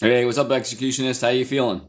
Hey, what's up, executionist? How you feeling?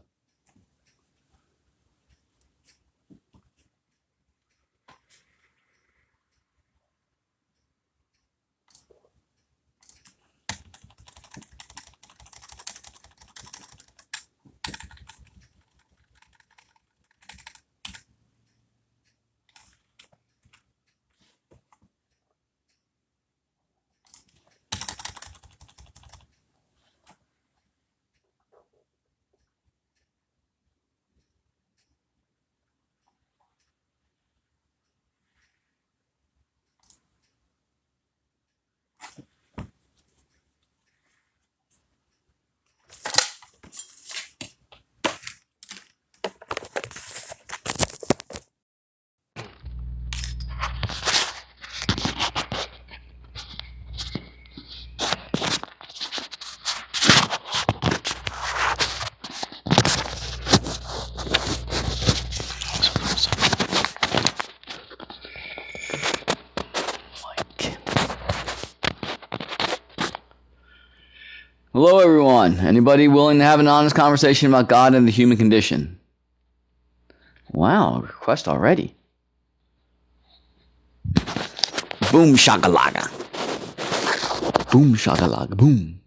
Hello, everyone. Anybody willing to have an honest conversation about God and the human condition? Wow, request already. Boom shakalaka. Boom shakalaka. Boom.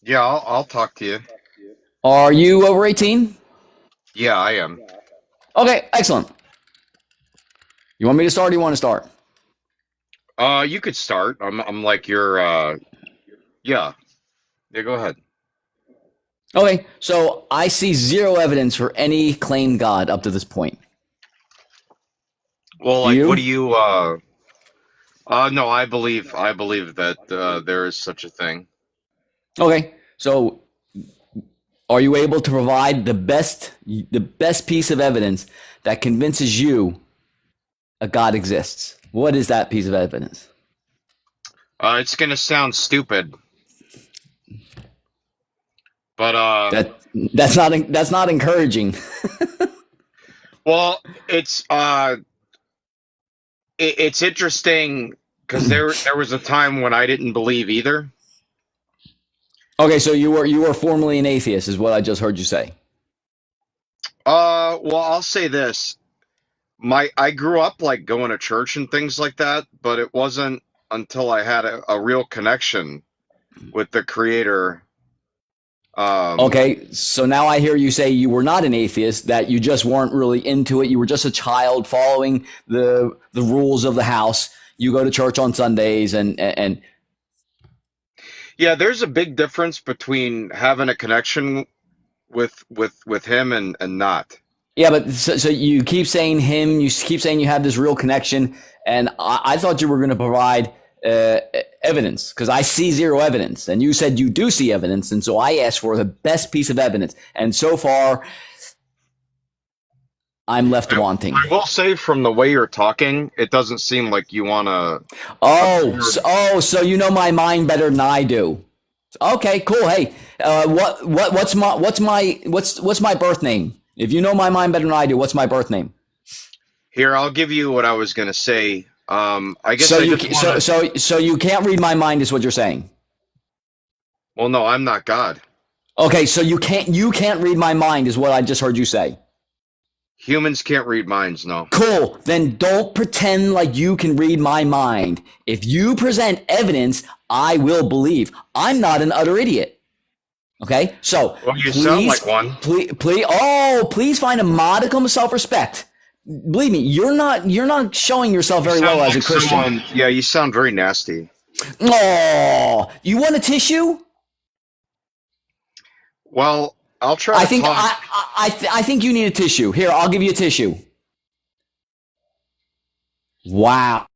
Yeah, I'll talk to you. Are you over 18? Yeah, I am. Okay, excellent. You want me to start or do you want to start? You could start. I'm like your yeah. Yeah, go ahead. Okay, so I see zero evidence for any claimed God up to this point. Well, Do like what you? do you no, I believe that there is such a thing. Okay, so are you able to provide the best piece of evidence that convinces you a God exists? What is that piece of evidence? It's gonna sound stupid, but That's not encouraging. well, it's interesting because there was a time when I didn't believe either. Okay, so you were formerly an atheist, is what I just heard you say. Well, I'll say this. I grew up like going to church and things like that, but it wasn't until I had a real connection with the creator. Um, Okay, so now I hear you say you were not an atheist, that you just weren't really into it. You were just a child following the rules of the house. You go to church on Sundays and yeah, there's a big difference between having a connection with him and not. yeah, but so you keep saying him, you keep saying you have this real connection, and I thought you were going to provide uh, evidence because I see zero evidence, and you said you do see evidence, and so I asked for the best piece of evidence, and so far I'm left wanting. I will say from the way you're talking, it doesn't seem like you want to Oh, observe. so you know my mind better than I do. Okay, cool. Hey, what's my birth name? If you know my mind better than I do, what's my birth name? Here, I'll give you what I was gonna say. I guess So I you just want to. so you can't read my mind, is what you're saying. Well, no, I'm not God. Okay, so you can't read my mind, is what I just heard you say. Humans can't read minds, no. Cool. Then don't pretend like you can read my mind. If you present evidence, I will believe. I'm not an utter idiot. Okay, so Well, you sound please, like one. please find a modicum of self-respect. Believe me, you're not showing yourself You very well sound as a like Christian. someone. Yeah, you sound very nasty. Oh, you want a tissue? Well, I'll try I to think talk. I think you need a tissue. Here, I'll give you a tissue. Wow,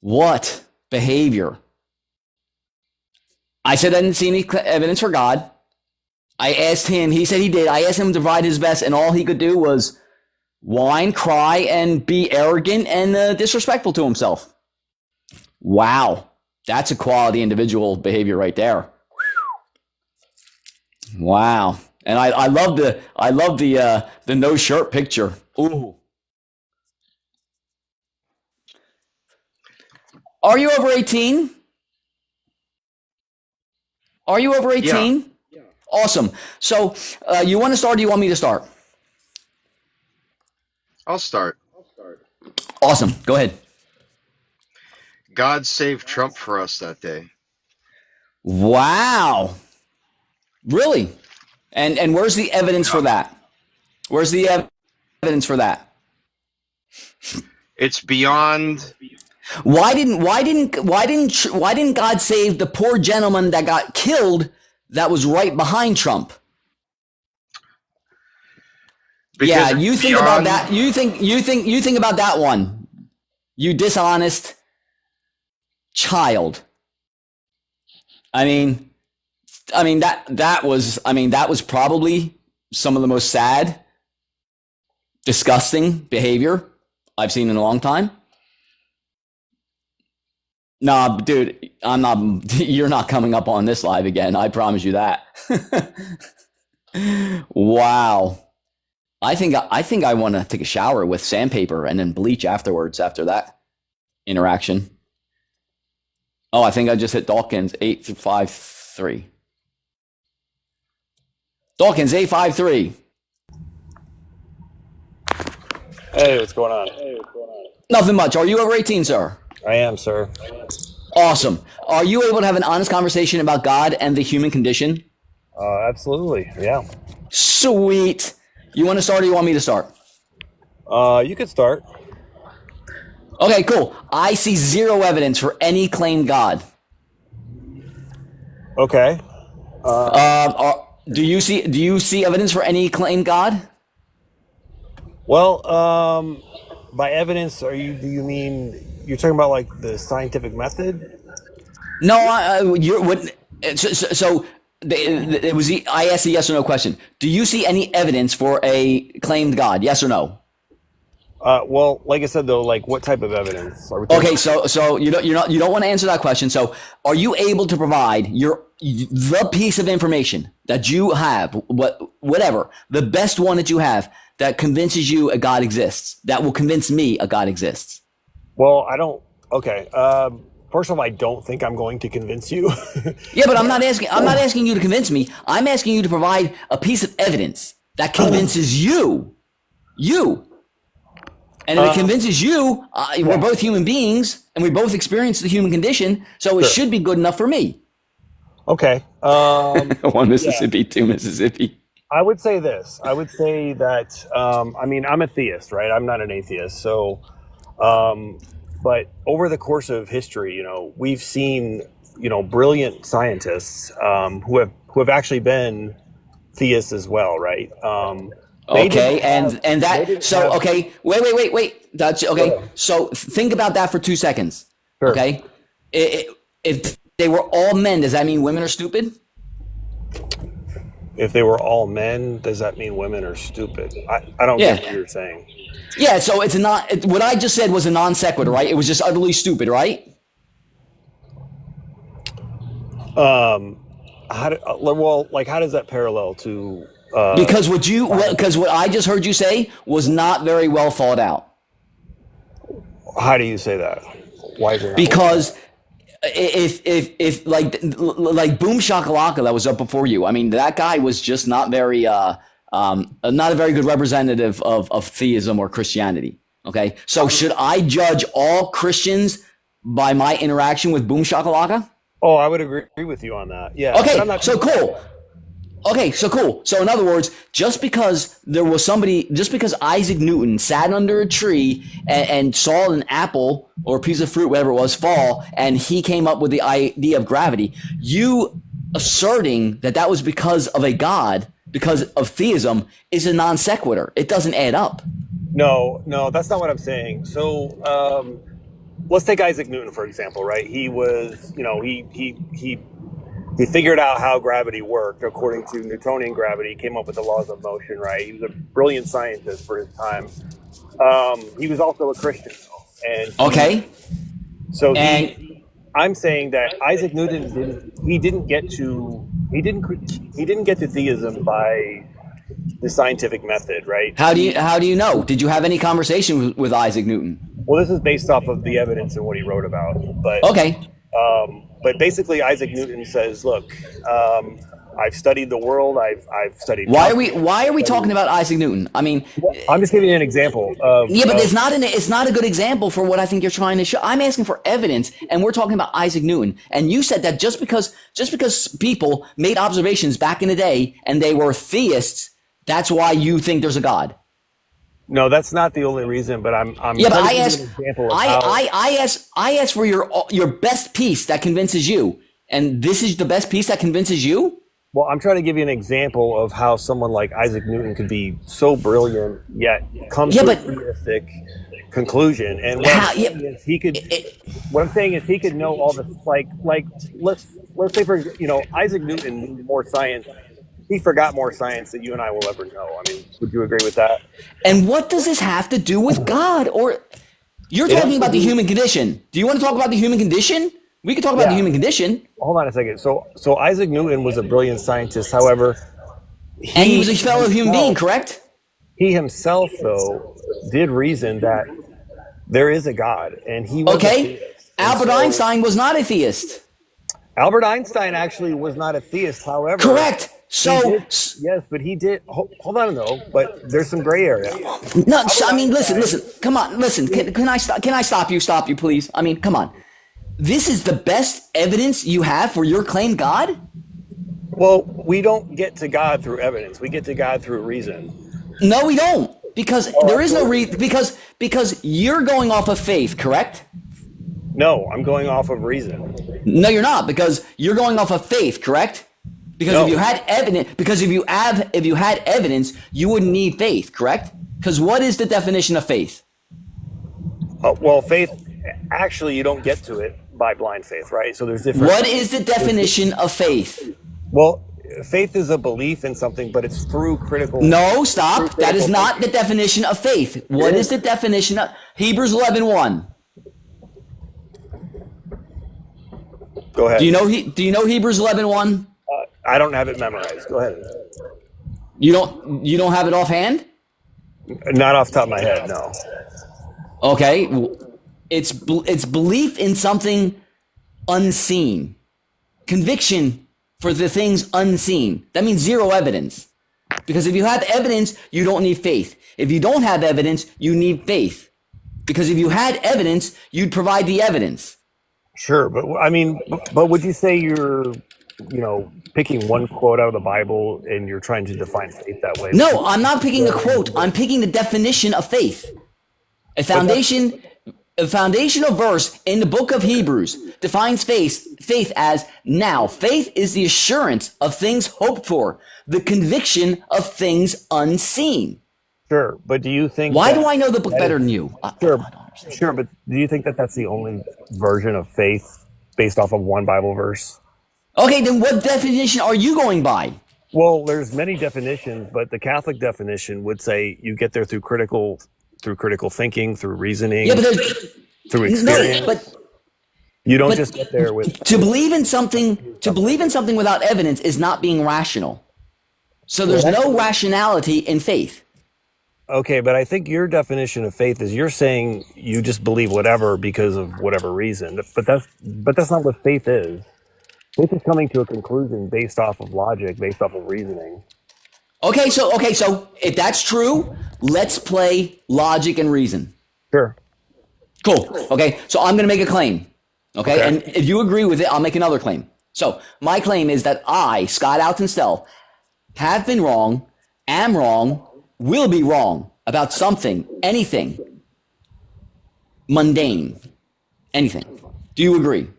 what behavior! I said I didn't see any evidence for God. I asked him. He said he did. I asked him to provide his best, and all he could do was whine, cry, and be arrogant and disrespectful to himself. Wow, that's a quality individual behavior right there. Wow. And I love the no shirt picture. Ooh. Are you over 18? Are you over Yeah, 18? Awesome. So you want to start or do you want me to start? I'll start. Awesome. Go ahead. God saved Trump for us that day. Wow. Really? And where's the evidence for Yeah. that? Where's the evidence for that? It's beyond Why didn't God save the poor gentleman that got killed that was right behind Trump? Yeah, because it's you think about beyond that. You think about that one. You dishonest child. I mean, that was probably some of the most sad, disgusting behavior I've seen in a long time. Nah, dude, I'm not. You're not coming up on this live again. I promise you that. Wow. I think I want to take a shower with sandpaper and then bleach afterwards after that interaction. Oh, I think I just hit Dawkins 853. Dawkins 853. Hey, what's going on? Nothing much. Are you over 18, sir? I am, sir. Awesome. Are you able to have an honest conversation about God and the human condition? Absolutely. Yeah. Sweet. You want to start or you want me to start? You could start. Okay, cool. I see zero evidence for any claimed God. Okay. Do you see evidence for any claimed God? Well, by evidence, do you mean you're talking about like the scientific method? No, you're what? So it was. I asked a yes or no question. Do you see any evidence for a claimed God? Yes or no? Well, like I said though, like what type of evidence are we talking Okay, about? so you don't want to answer that question. So, are you able to provide the piece of information that you have, whatever, the best one that you have that convinces you a God exists, that will convince me a God exists? Well, I don't. Okay. First of all, I don't think I'm going to convince you. Yeah, but I'm not asking you to convince me. I'm asking you to provide a piece of evidence that convinces you. And if it convinces you, we're both human beings and we both experience the human condition, so it Sure. should be good enough for me. Okay. One Yeah. Mississippi, two Mississippi. I would say this. I would say that, I mean, I'm a theist, right? I'm not an atheist. So, but over the course of history, we've seen, brilliant scientists who have actually been theists as well, right? They Okay, didn't have, and they that didn't so have, okay. Wait. That's go okay. ahead. So think about that for 2 seconds. Sure. Okay, if they were all men, does that mean women are stupid? If they were all men, does that mean women are stupid? I don't Yeah, get what you're saying. yeah. So it's not what I just said was a non sequitur, right? It was just utterly stupid, right? Um, how does that parallel to, Because science? what I just heard you say was not very well thought out. How do you say that? Why is it not well thought? Because if like Boom Shakalaka that was up before you, I mean that guy was just not very not a very good representative of theism or Christianity. Okay, so should I judge all Christians by my interaction with Boom Shakalaka? Oh, I would agree with you on that. Yeah, but I'm Okay, not. so cool. Okay, so cool. So in other words, just because Isaac Newton sat under a tree and saw an apple or a piece of fruit, whatever it was, fall, and he came up with the idea of gravity, you asserting that was because of a god, because of theism, is a non sequitur. It doesn't add up. No, that's not what I'm saying. So, let's take Isaac Newton for example, right? He was, he figured out how gravity worked according to Newtonian gravity. He came up with the laws of motion, right? He was a brilliant scientist for his time. He was also a Christian, though, and Okay, so and I'm saying that Isaac Newton didn't get to he didn't get to theism by the scientific method, right? How do you know? Did you have any conversation with Isaac Newton? Well, this is based off of the evidence and what he wrote about, Okay. but basically Isaac Newton says, look, I've studied the world. I've studied. Why are we talking about Isaac Newton? I mean, I'm just giving you an example of. yeah, but it's not a good example for what I think you're trying to show. I'm asking for evidence, and we're talking about Isaac Newton. And you said that just because people made observations back in the day and they were theists, that's why you think there's a God. No, that's not the only reason. But I'm. Yeah, but trying to I give asked, you an example of how. I asked for your best piece that convinces you, and this is the best piece that convinces you. Well, I'm trying to give you an example of how someone like Isaac Newton could be so brilliant yet come to a theistic conclusion. And what I'm saying is what I'm saying is he could know all this. Like let's say for Isaac Newton knew more science. He forgot more science than you and I will ever know. I mean, would you agree with that? And what does this have to do with God? Or you're talking about the human condition. Do you want to talk about the human condition? We can talk about the human condition. Hold on a second. So Isaac Newton was a brilliant scientist. However, he was a fellow human being, correct? He himself, though, did reason that there is a God, and he was a theist. Albert Einstein was not a theist. Albert Einstein actually was not a theist. However, correct. So yes, but he did. Hold on, though. But there's some gray area. No, I mean, listen. Come on, listen. Can I stop? Can I stop you? Stop you, please. I mean, come on. This is the best evidence you have for your claim, God? Well, we don't get to God through evidence. We get to God through reason. No, we don't. Because there is no reason. Because you're going off of faith, correct? No, I'm going off of reason. No, you're not. Because you're going off of faith, correct? Because if you had evidence, if you had evidence, you wouldn't need faith, correct? Because what is the definition of faith? Well, faith, actually, you don't get to it by blind faith, right? So there's different. What is the definition of faith? Well, faith is a belief in something, but it's through critical. No, stop. That is not the definition of faith. What is the definition of Hebrews 11:1? Go ahead. Do you know Hebrews 11:1? I don't have it memorized. Go ahead. You don't have it offhand? Not off the top of my head, no. Okay. It's belief in something unseen. Conviction for the things unseen. That means zero evidence. Because if you have evidence, you don't need faith. If you don't have evidence, you need faith. Because if you had evidence, you'd provide the evidence. Sure, but I mean, but would you say you're, picking one quote out of the Bible and you're trying to define faith that way? No, I'm not picking a quote. I'm picking the definition of faith. A foundational verse in the book of Hebrews defines faith as now. Faith is the assurance of things hoped for, the conviction of things unseen. Sure, but do you think? Why do I know the book better than you? Sure, but do you think that that's the only version of faith based off of one Bible verse? Okay, then what definition are you going by? Well, there's many definitions, but the Catholic definition would say you get there through critical thinking, through reasoning, through experience. No, but you don't just get there with to believe in something without evidence is not being rational. So there's no rationality in faith. Okay, but I think your definition of faith is you're saying you just believe whatever because of whatever reason. But that's not what faith is. Faith is coming to a conclusion based off of logic, based off of reasoning. Okay, so if that's true, let's play logic and reason. Sure. Cool. Okay, so I'm going to make a claim. Okay, and if you agree with it, I'll make another claim. So my claim is that I, Scott Altenstel, have been wrong, am wrong, will be wrong about something, anything, mundane, anything. Do you agree?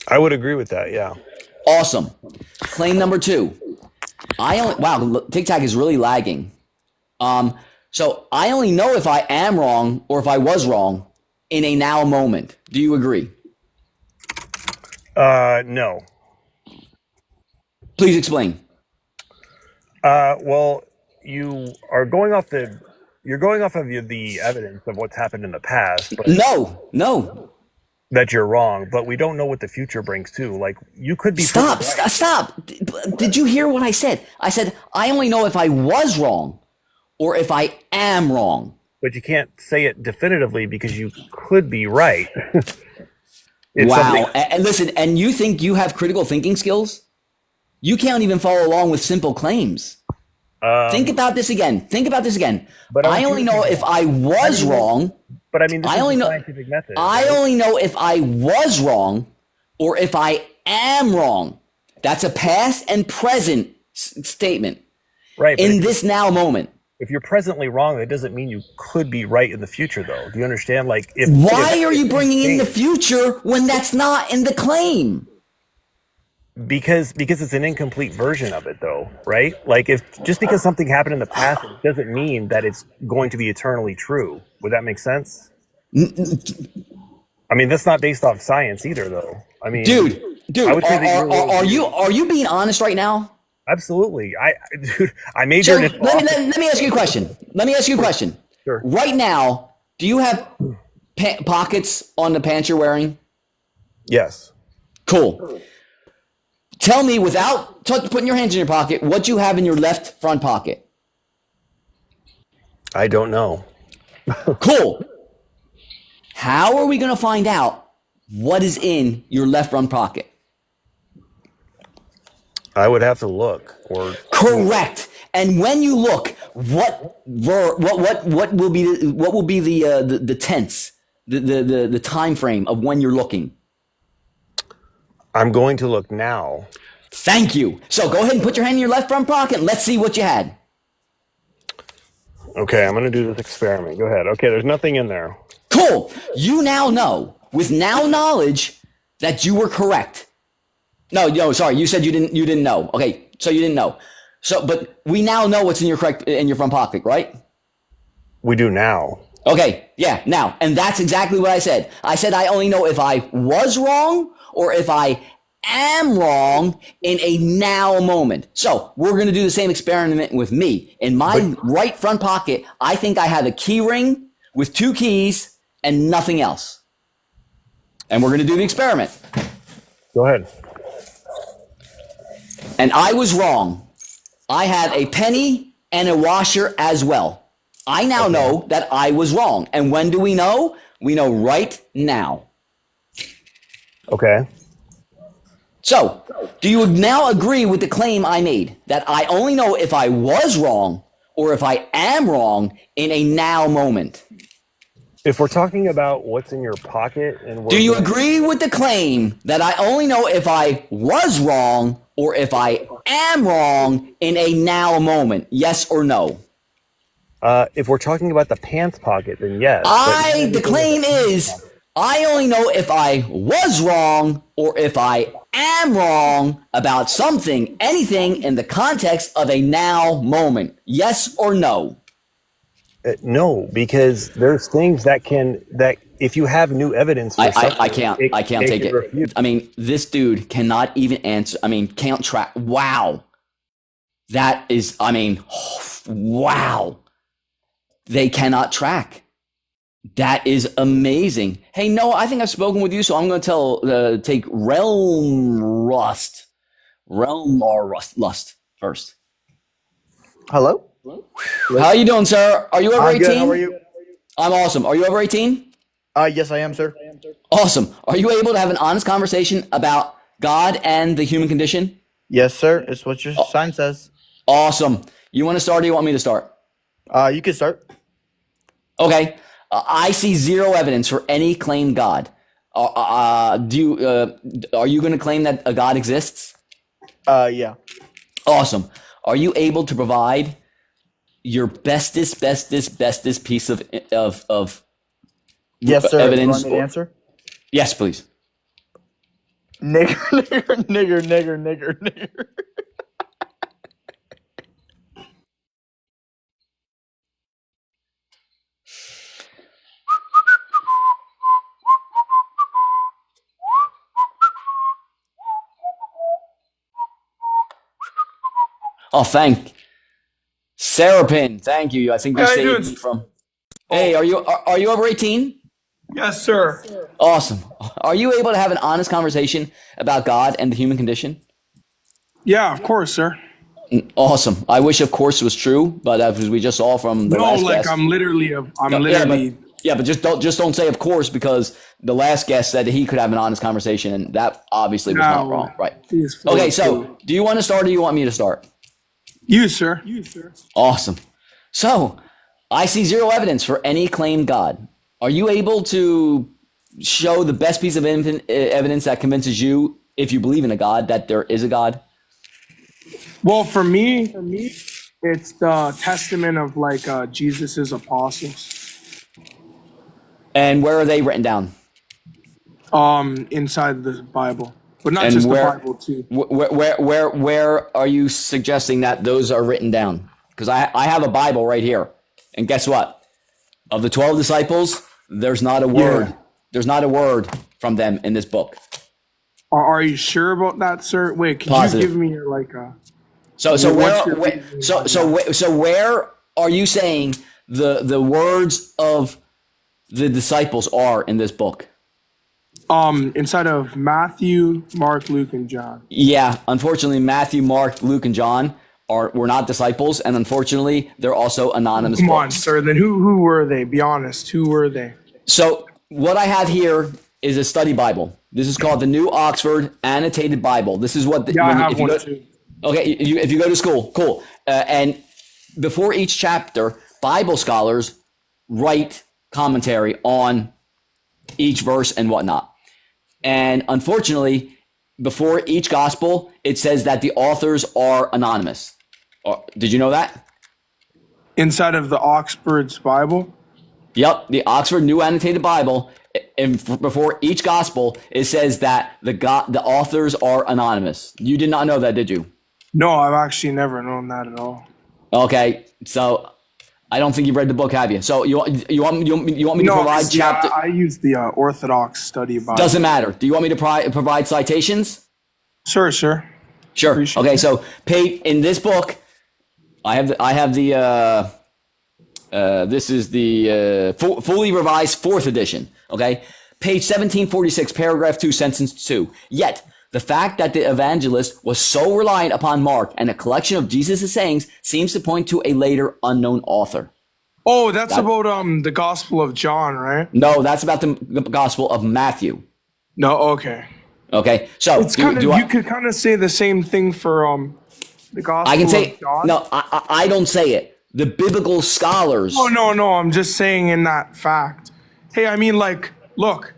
I would agree with that, yeah. Awesome. Claim number 2. Wow, TikTok is really lagging. So I only know if I am wrong or if I was wrong in a now moment. Do you agree? No. Please explain. Well, you're going off of the evidence of what's happened in the past. But No. that you're wrong, but we don't know what the future brings too. Like you could be Stop, proven right, stop. Did you hear what I said? I said, I only know if I was wrong or if I am wrong. but you can't say it definitively because you could be right. It's Wow. something. And listen, and you think you have critical thinking skills? You can't even follow along with simple claims. Think about this again. But I only know if I was wrong. But I mean, this I is only the know. scientific method. I right? only know if I was wrong or if I am wrong. That's a past and present statement Right. But in if, this now moment. if you're presently wrong, that doesn't mean you could be right in the future, though. Do you understand? Like, if Why are you if bringing in the change- future when that's not in the claim? because it's an incomplete version of it, though, right? Like, if just because something happened in the past, it doesn't mean that it's going to be eternally true. Would that make sense? I mean, that's not based off science either, though. I mean, Dude, I would say that are you being honest right now? absolutely. Dude, I So majored in. let me ask you a question. Sure. Right now, do you have pockets on the pants you're wearing? Yes. Cool. Tell me, without putting your hands in your pocket, what you have in your left front pocket. I don't know. Cool. How are we going to find out what is in your left front pocket? I would have to look. Or Correct. And when you look, what will be the tense, the time frame of when you're looking? I'm going to look now. Thank you. So go ahead and put your hand in your left front pocket and let's see what you had. Okay, I'm going to do this experiment. Go ahead. Okay, there's nothing in there. Cool. You now know, with now knowledge, that you were correct. No, sorry. You said you didn't know. Okay, so you didn't know. So, but we now know what's in your front pocket, right? We do now. Okay, yeah, now. And that's exactly what I said. I said I only know if I was wrong or if I am wrong in a now moment. So we're going to do the same experiment with me. In my right front pocket, I think I have a key ring with 2 keys and nothing else. And we're going to do the experiment. Go ahead. And I was wrong. I had a penny and a washer as well. I now know that I was wrong. And when do we know? We know right now. Okay. So, do you now agree with the claim I made that I only know if I was wrong or if I am wrong in a now moment? If we're talking about what's in your pocket and Do you agree with the claim that I only know if I was wrong or if I am wrong in a now moment? Yes or no? if we're talking about the pants pocket, then yes. The claim is I only know if I was wrong or if I am wrong about something, anything in the context of a now moment. Yes or no? No, because there's things that if you have new evidence for something, I can't take it. refute. I mean, this dude cannot even answer. I mean, can't track. Wow. That is, I mean, wow. They cannot track. That is amazing. Hey, Noah, I think I've spoken with you, so I'm going to take Realm Lust first. Hello? How you doing, sir? Are you over 18? Good. How are you? I'm awesome. Are you over 18? Yes, I am, sir. Awesome. Are you able to have an honest conversation about God and the human condition? Yes, sir. It's what your sign says. Awesome. You want to start or you want me to start? You can start. Okay. I see zero evidence for any claimed God. Are you going to claim that a God exists? Yeah. Awesome. Are you able to provide your bestest piece of Yes, sir. evidence? You want me to answer? Yes, please. Nigger. Oh, thank Sarapin. Thank you. I think you How you saved doing? me from. Hey, are you over 18? Yes, sir. Awesome. Are you able to have an honest conversation about God and the human condition? Yeah, of course, sir. Awesome. I wish, of course, it was true, but as we just saw from the No, last like guest, I'm literally, No, but just don't say of course, because the last guest said that he could have an honest conversation, and that obviously was not No. wrong, right? He's full Okay, of so poo. do you want to start, or do you want me to start? You, sir. Awesome. So I see zero evidence for any claimed God. Are you able to show the best piece of evidence that convinces you, if you believe in a God, that there is a God? Well, for me, it's the testament of like Jesus's apostles. And where are they written down? Inside the Bible, but not And just where- the Bible too. Where are you suggesting that those are written down? Because I have a Bible right here, and guess what? Of the 12 disciples, there's not a word. Yeah. There's not a word from them in this book. Are you sure about that, sir? Wait, could Positive. you give me your like So What's your reasoning on so where are you saying the words of the disciples are in this book? inside of Matthew, Mark, Luke, and John? Yeah, unfortunately, Matthew, Mark, Luke, and John were not disciples, and unfortunately, they're also anonymous Come on, books. sir. Then who were they? Be honest. Who were they? So what I have here is a study Bible. This is called the New Oxford Annotated Bible. This is what Yeah, I have if you one go- too. Okay, if you go to school, cool. And before each chapter, Bible scholars write commentary on each verse and whatnot. And unfortunately, before each gospel, it says that the authors are anonymous. Did you know that? Inside of the Oxford's Bible? Yep, the Oxford New Annotated Bible. And before each gospel, it says that the authors are anonymous. You did not know that, did you? No, I've actually never known that at all. Okay, so I don't think you've read the book, have you? So you want me to No, provide 'cause, chapter? I use the Orthodox Study Bible. Doesn't matter. Do you want me to provide citations? Sure, sir. Sure. Appreciate Okay, it. so in this book, I have the this is the fully revised 4th edition. Okay, page 1746, paragraph 2, sentence 2. Yet the fact that the evangelist was so reliant upon Mark and a collection of Jesus' sayings seems to point to a later unknown author. Oh, that's about the Gospel of John, right? No, that's about the Gospel of Matthew. No, okay. Okay, so It's kind of you could kind of say the same thing for the Gospel I can say of John. no. I don't say it. The biblical scholars. Oh no, I'm just saying in that fact. Hey, I mean like, look,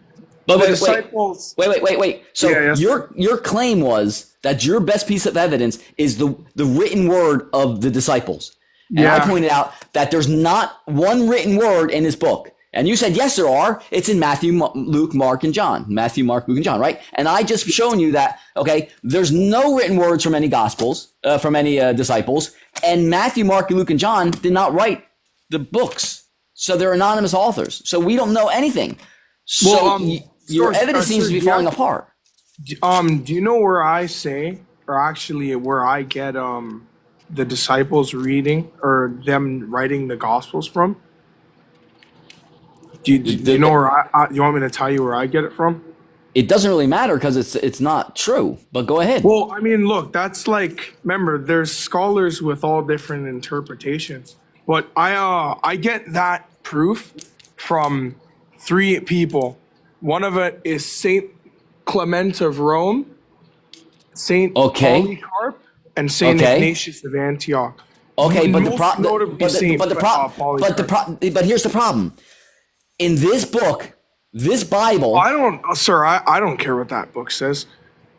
But the disciples. Wait. So Yeah, yes, your claim was that your best piece of evidence is the written word of the disciples. And I Yeah. pointed out that there's not one written word in this book. And you said, yes, there are. It's in Matthew, Luke, Mark, and John. Matthew, Mark, Luke, and John, right? And I just shown you that, okay, there's no written words from any gospels, from any disciples. And Matthew, Mark, Luke, and John did not write the books. So they're anonymous authors. So we don't know anything. So Well, your Sir, evidence seems to be yeah. falling apart. Do you know where I say, or actually where I get the disciples reading or them writing the Gospels from? Do you know where you want me to tell you where I get it from? It doesn't really matter because it's not true. But go ahead. Well, I mean, look, that's like, remember, there's scholars with all different interpretations, but I get that proof from 3 people. One of it is Saint Clement of Rome, Saint Okay. Polycarp, and Saint Okay. Ignatius of Antioch. Okay, but the Most problem, notably Saint Polycarp. but here's the problem. In this book, this Bible. I don't care what that book says.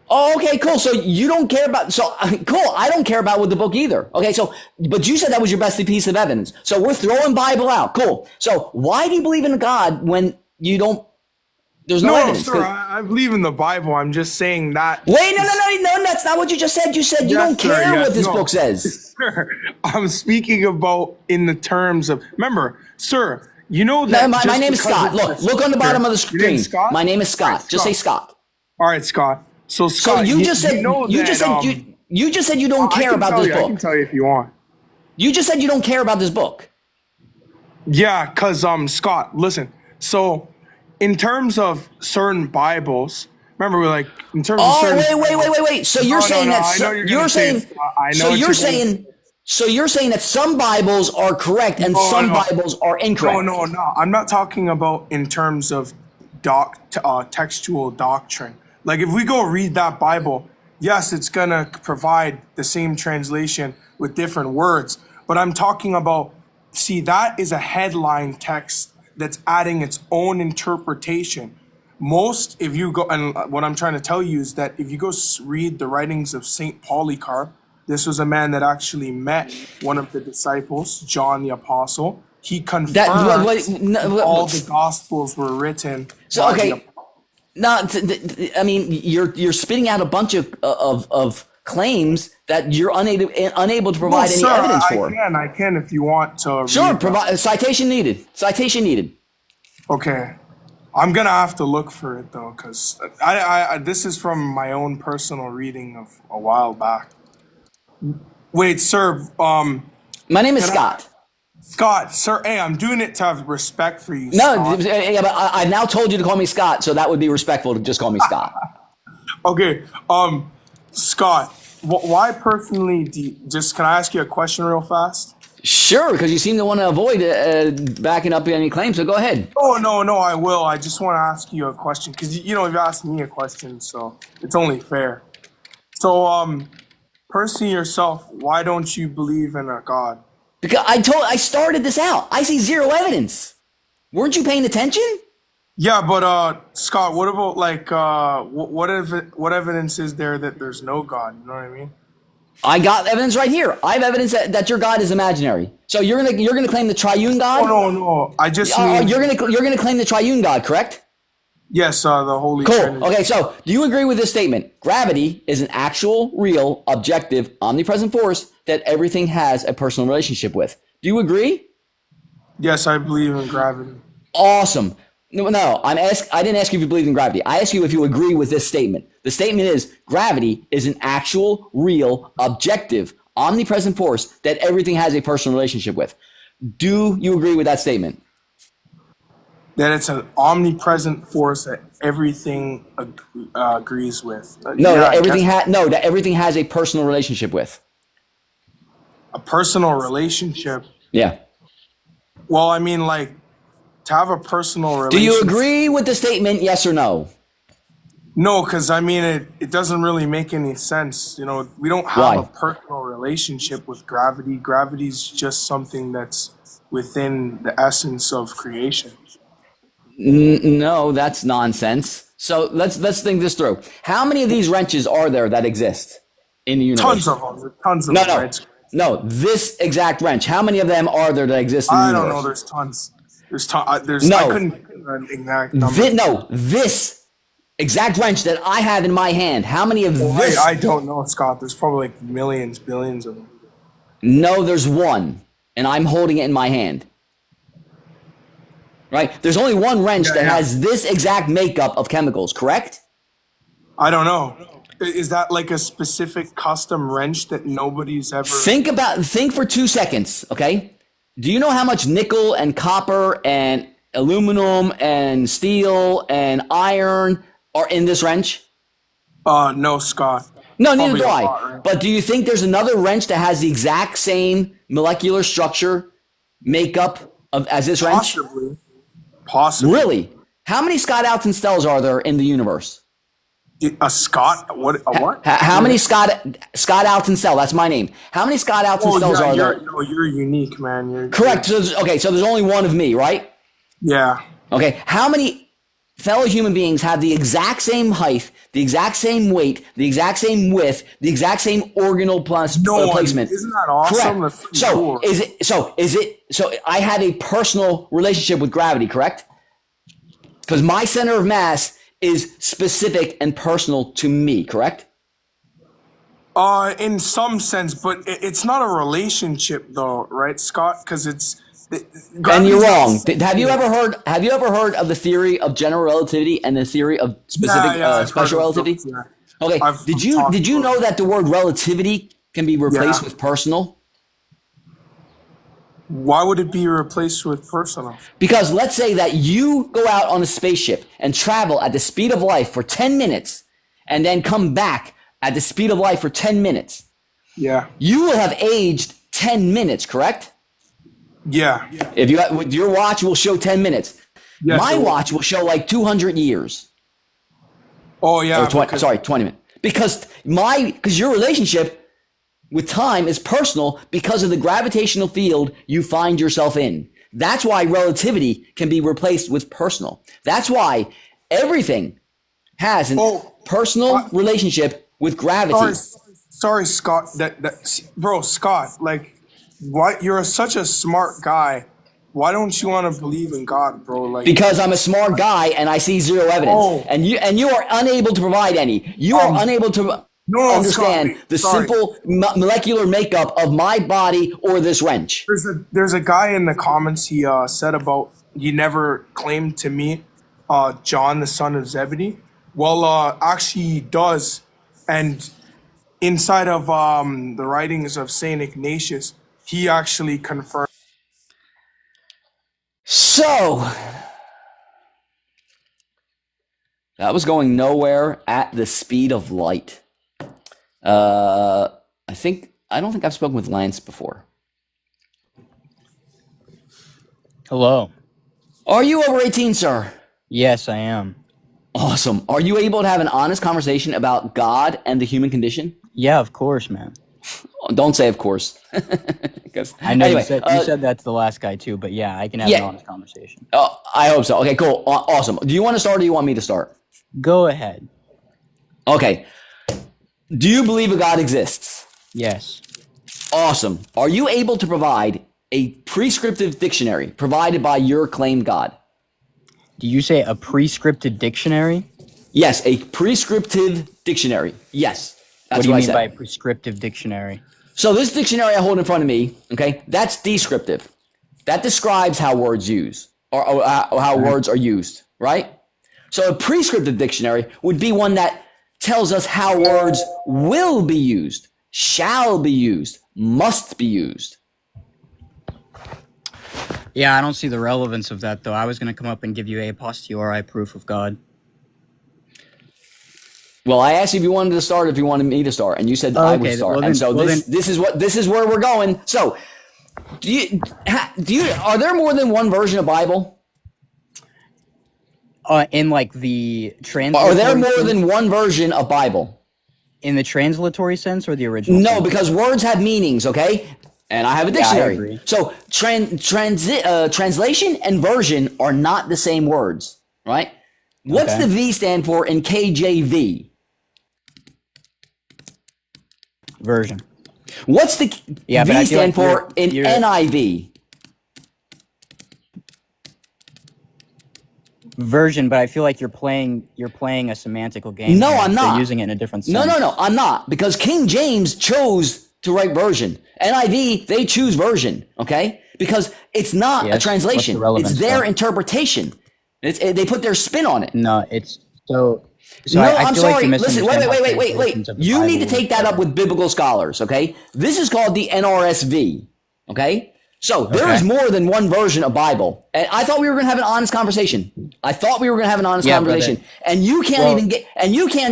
Oh, okay, cool. So you don't care about. So cool. I don't care about with the book either. Okay, so but you said that was your best piece of evidence. So we're throwing Bible out. Cool. So why do you believe in a God when you don't? There's no, No, evidence. sir, I believe in the Bible. I'm just saying that. Wait, no, that's not what you just said. You said you Yes, don't sir, care yes, what this no. book says. Sir, I'm speaking about in the terms of. Remember, sir, you know No, that. my just name is because Scott. it's Look on the bottom of the Your screen. name's Scott? My name is Scott. Just say Scott. All right, Scott. So So Scott, you just said know you that, just said you just said you don't I care can about tell this you, I can book. tell you if you want. You just said you don't care about this book. Yeah, cause Scott, listen. So in terms of certain Bibles, remember we're like in terms of Oh, certain. wait. So you're No, no, saying no, that I know you're gonna say it's not. I know what you're gonna say. so you're saying that some Bibles are correct and No, some no. Bibles are incorrect. No. I'm not talking about in terms of textual doctrine. Like if we go read that Bible, yes, it's gonna provide the same translation with different words. But I'm talking about, see, that is a headline text that's adding its own interpretation. Most, if you go, and what I'm trying to tell you is that if you go read the writings of Saint Polycarp, this was a man that actually met one of the disciples, John the Apostle. He confirmed all the Gospels were written. So by okay, the, no, I mean you're spitting out a bunch of claims that you're unable to provide any sir, evidence for. I can if you want to. Sure, read that. provide citation needed. Citation needed. Okay, I'm gonna have to look for it though, because I this is from my own personal reading of a while back. Wait, sir. My name is Can I- Scott. Scott, sir. Hey, I'm doing it to have respect for you. No, Scott. yeah, but I've now told you to call me Scott, so that would be respectful to just call me Scott. Okay. Scott. Why personally? Just can I ask you a question real fast? Sure, because you seem to want to avoid backing up any claims, so go ahead. Oh no, I will. I just want to ask you a question because you've asked me a question, so it's only fair. So, personally yourself, why don't you believe in a God? Because I started this out. I see zero evidence. Weren't you paying attention? Yeah, but Scott, what about like what evidence is there that there's no God? You know what I mean? I got evidence right here. I have evidence that your God is imaginary. So you're gonna claim the triune God? Oh no, I just mean you're gonna claim the triune God, correct? yes, the Holy Cool. Trinity. Okay, so do you agree with this statement? Gravity is an actual, real, objective, omnipresent force that everything has a personal relationship with. Do you agree? Yes, I believe in gravity. Awesome. No, I didn't ask you if you believe in gravity. I asked you if you agree with this statement. The statement is gravity is an actual, real, objective, omnipresent force that everything has a personal relationship with. Do you agree with that statement? That it's an omnipresent force that everything agrees with. No, Yeah, that everything has a personal relationship with. a personal relationship. Yeah. Well, I mean, like to have a personal Do relationship. you agree with the statement? Yes or no? No, because I mean, it doesn't really make any sense. We don't have Why? a personal relationship with gravity. Gravity's just something that's within the essence of creation. No, that's nonsense. So let's think this through. How many of these wrenches are there that exist in the universe? Tons of them. Tons of No, them. no, Right? no. This exact wrench. How many of them are there that exist in the I universe? don't know. There's tons. There's tons. No. I couldn't give an exact number. This exact wrench that I have in my hand. How many of this? I don't know, Scott. There's probably like millions, billions of them. No, there's one, and I'm holding it in my hand. Right? There's only one wrench that has this exact makeup of chemicals, correct? I don't know. Is that like a specific custom wrench that nobody's ever? Think for 2 seconds, okay? Do you know how much nickel and copper and aluminum and steel and iron are in this wrench? No, Scott. No, neither Probably do a I. lot, right? But do you think there's another wrench that has the exact same molecular structure, makeup as this wrench? Possibly. Really? How many Scott Alton cells are there in the universe? A Scott? What? A what? How many Scott Alton cell? That's my name. How many Scott Alton cells are there? No, you're unique, man. You're Correct. So there's only one of me, right? Yeah. Okay. How many fellow human beings have the exact same height, the exact same weight, the exact same width, the exact same organal placement? Isn't that awesome? Correct. That's pretty cool. So I have a personal relationship with gravity, correct? Because my center of mass is specific and personal to me, correct? In some sense, but it's not a relationship, though, right, Scott? Because And you're wrong. Have you ever heard of the theory of general relativity and the theory of specific special relativity? Yeah. Okay. Did you know that the word relativity can be replaced with personal? Why would it be replaced with personal? Because let's say that you go out on a spaceship and travel at the speed of light for 10 minutes and then come back at the speed of light for 10 minutes. Yeah. You will have aged 10 minutes, correct? Yeah. If you your watch will show 10 minutes. Yes, My it will. watch will show like 200 years. Oh yeah. Or 20, because- sorry, 20 minutes. Because your relationship with time is personal because of the gravitational field you find yourself in. That's why relativity can be replaced with personal. That's why everything has a personal relationship with gravity. Sorry, Scott. Bro, Scott. Like, what? You're such a smart guy. Why don't you want to believe in God, bro? Like, Because I'm a smart guy and I see zero evidence, Oh. and you are unable to provide any. You are unable to understand Scott, the sorry. simple molecular makeup of my body or this wrench. There's a guy in the comments. He said about he never claimed to meet John, the son of Zebedee. Well, actually, he does, and inside of the writings of Saint Ignatius, he actually confirmed. So that was going nowhere at the speed of light. I don't think I've spoken with Lance before. Hello. Are you over 18, sir? Yes, I am. Awesome. Are you able to have an honest conversation about God and the human condition? Yeah, of course, man. Don't say of course. I know Anyway, you said that's the last guy too, but yeah, I can have an honest conversation. I hope so. Okay, cool. Awesome. Do you want to start or do you want me to start? Go ahead. Okay. Do you believe a God exists? Yes. Awesome. Are you able to provide a prescriptive dictionary provided by your claimed God? Do you say a prescriptive dictionary? Yes, a prescriptive dictionary. Yes. That's What do you I mean said. by prescriptive dictionary? So this dictionary I hold in front of me, okay, that's descriptive. That describes how words use or how words are used, right? So a prescriptive dictionary would be one that tells us how words will be used, shall be used, must be used. Yeah, I don't see the relevance of that though. I was going to come up and give you a posteriori proof of God. Well, I asked you if you wanted to start, if you wanted me to start, and you said I would start. And so this is where we're going. So, are there more than one version of Bible? In like the translatory Are there more sense? than one version of Bible? In the translatory sense or the original? No, sense? because words have meanings, okay? And I have a dictionary. agree. So translation and version are not the same words, right? What's Okay. the V stand for in KJV? Version. What's the Yeah, but I V feel stand like for in you're- NIV? Version, but I feel like you're playing a semantical game. No, here. I'm You're not. using it in a different sense. No, I'm not. Because King James chose to write version. NIV, they choose version, okay? Because it's not Yes, a translation. what's the relevance, It's their though? interpretation. They put their spin on it. No, it's so. No, I I'm feel sorry. Like you Listen, misunderstand how wait. translations of the You need to Bible take that up work. with biblical scholars, okay? This is called the NRSV, okay? So there is Okay. more than one version of Bible. And I thought we were going to have an honest conversation. Yeah, conversation. brother. And you can't Well-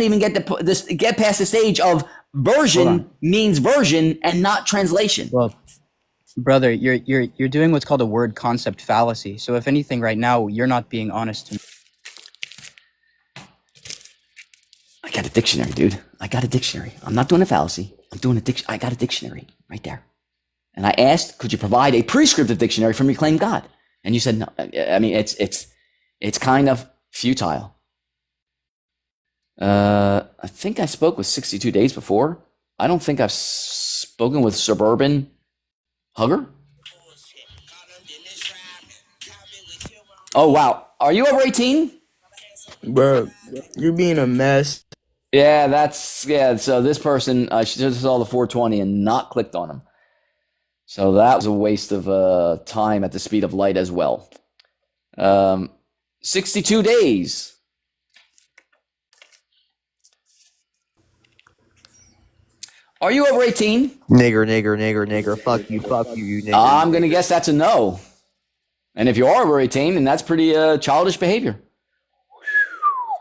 even get past the stage of version Hold on. means version and not translation. Well, brother, you're doing what's called a word concept fallacy. So if anything, right now you're not being honest to me. I got a dictionary, dude. I got a dictionary. I'm not doing a fallacy. I'm doing I got a dictionary right there. And I asked, could you provide a prescriptive dictionary from your claimed God? And you said no. I mean, it's kind of futile. I think I spoke with 62 Days before. I don't think I've spoken with Suburban Hugger. Oh, wow. Are you over 18? Bro, you're being a mess. Yeah, so this person, she just saw the 420 and not clicked on him. So that was a waste of time at the speed of light as well. 62 days. Are you over 18? Nigger. Fuck you, you nigger. I'm going to guess that's a no. And if you are over 18, then that's pretty childish behavior.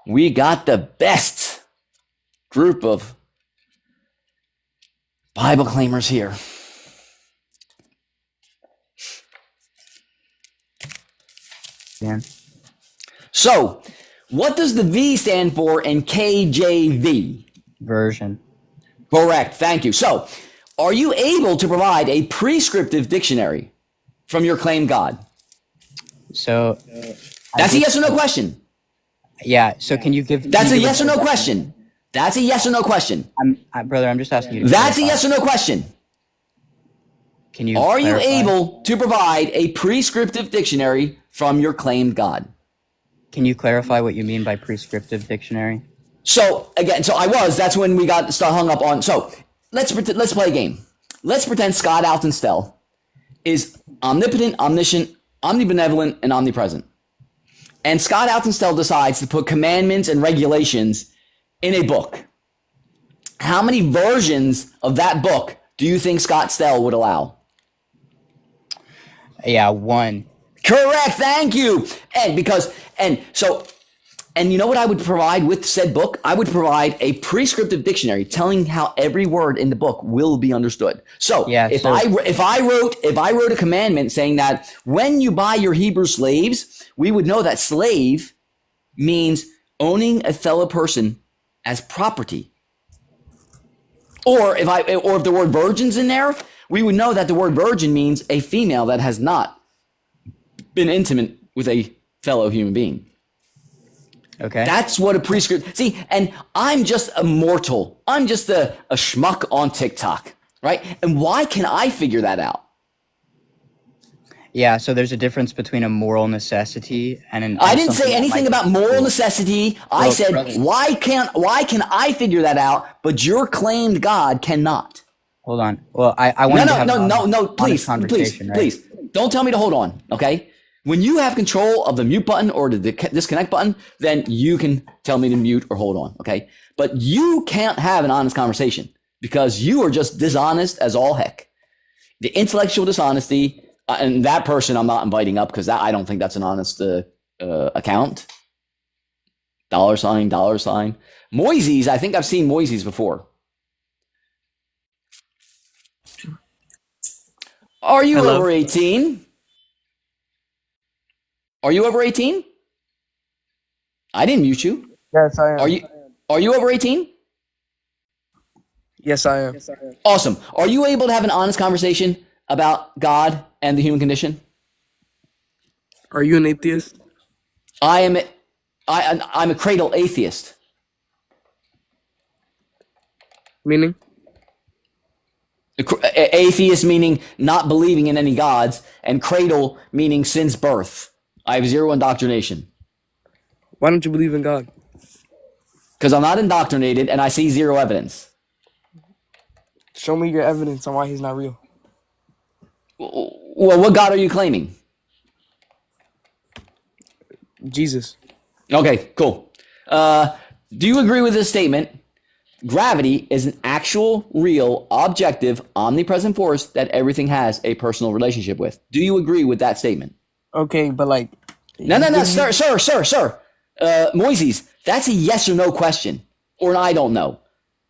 We got the best group of Bible claimers here. Yeah. So, what does the V stand for in KJV? Version. Correct. Thank you. So, are you able to provide a prescriptive dictionary from your claimed God? So That's a yes or no question. yeah. So can you give? That's can a you give yes or no question. That's a yes or no question. brother. I'm just asking you. To That's a clarify. yes or no question. Can you? Are you clarify? able to provide a prescriptive dictionary from your claimed God? Can you clarify what you mean by prescriptive dictionary? So again, that's when we got hung up on. So let's play a game. Let's pretend Scott Altonstell is omnipotent, omniscient, omnibenevolent, and omnipresent. And Scott Altonstell decides to put commandments and regulations in a book. How many versions of that book do you think Scott Stell would allow? Yeah, one. Correct. Thank you. And you know what I would provide with said book? I would provide a prescriptive dictionary telling how every word in the book will be understood. So Yeah, if so- I wrote a commandment saying that when you buy your Hebrew slaves, we would know that slave means owning a fellow person as property. Or if the word virgin's in there, we would know that the word virgin means a female that has not been intimate with a fellow human being. Okay. That's what a prescript. See, and I'm just a mortal. I'm just a schmuck on TikTok, right? And why can I figure that out? Yeah. So there's a difference between a moral necessity and an. I didn't something say that anything might- about moral necessity. I Well, said, brother. why can I figure that out, but your claimed God cannot? Hold on. Well, I want to have an honest please, conversation, right? please. Don't tell me to hold on, okay? When you have control of the mute button or the disconnect button, then you can tell me to mute or hold on, okay? But you can't have an honest conversation because you are just dishonest as all heck. The intellectual dishonesty, and that person I'm not inviting up because I don't think that's an honest account. $. Moises, I think I've seen Moises before. Are you Hello? over 18? Are you over 18? I didn't mute you. Yes, I am. Are you over 18? Yes, I am. Awesome. Are you able to have an honest conversation about God and the human condition? Are you an atheist? I'm a cradle atheist. Meaning? Atheist meaning not believing in any gods, and cradle meaning since birth. I have zero indoctrination Why don't you believe in God? because I'm not indoctrinated and I see zero evidence. Show me your evidence on why he's not real. Well, what God are you claiming? Jesus. Okay, cool. Do you agree with this statement? Gravity is an actual, real, objective, omnipresent force that everything has a personal relationship with. Do you agree with that statement? Okay, but like... No, sir. Moises, that's a yes or no question, or an I don't know.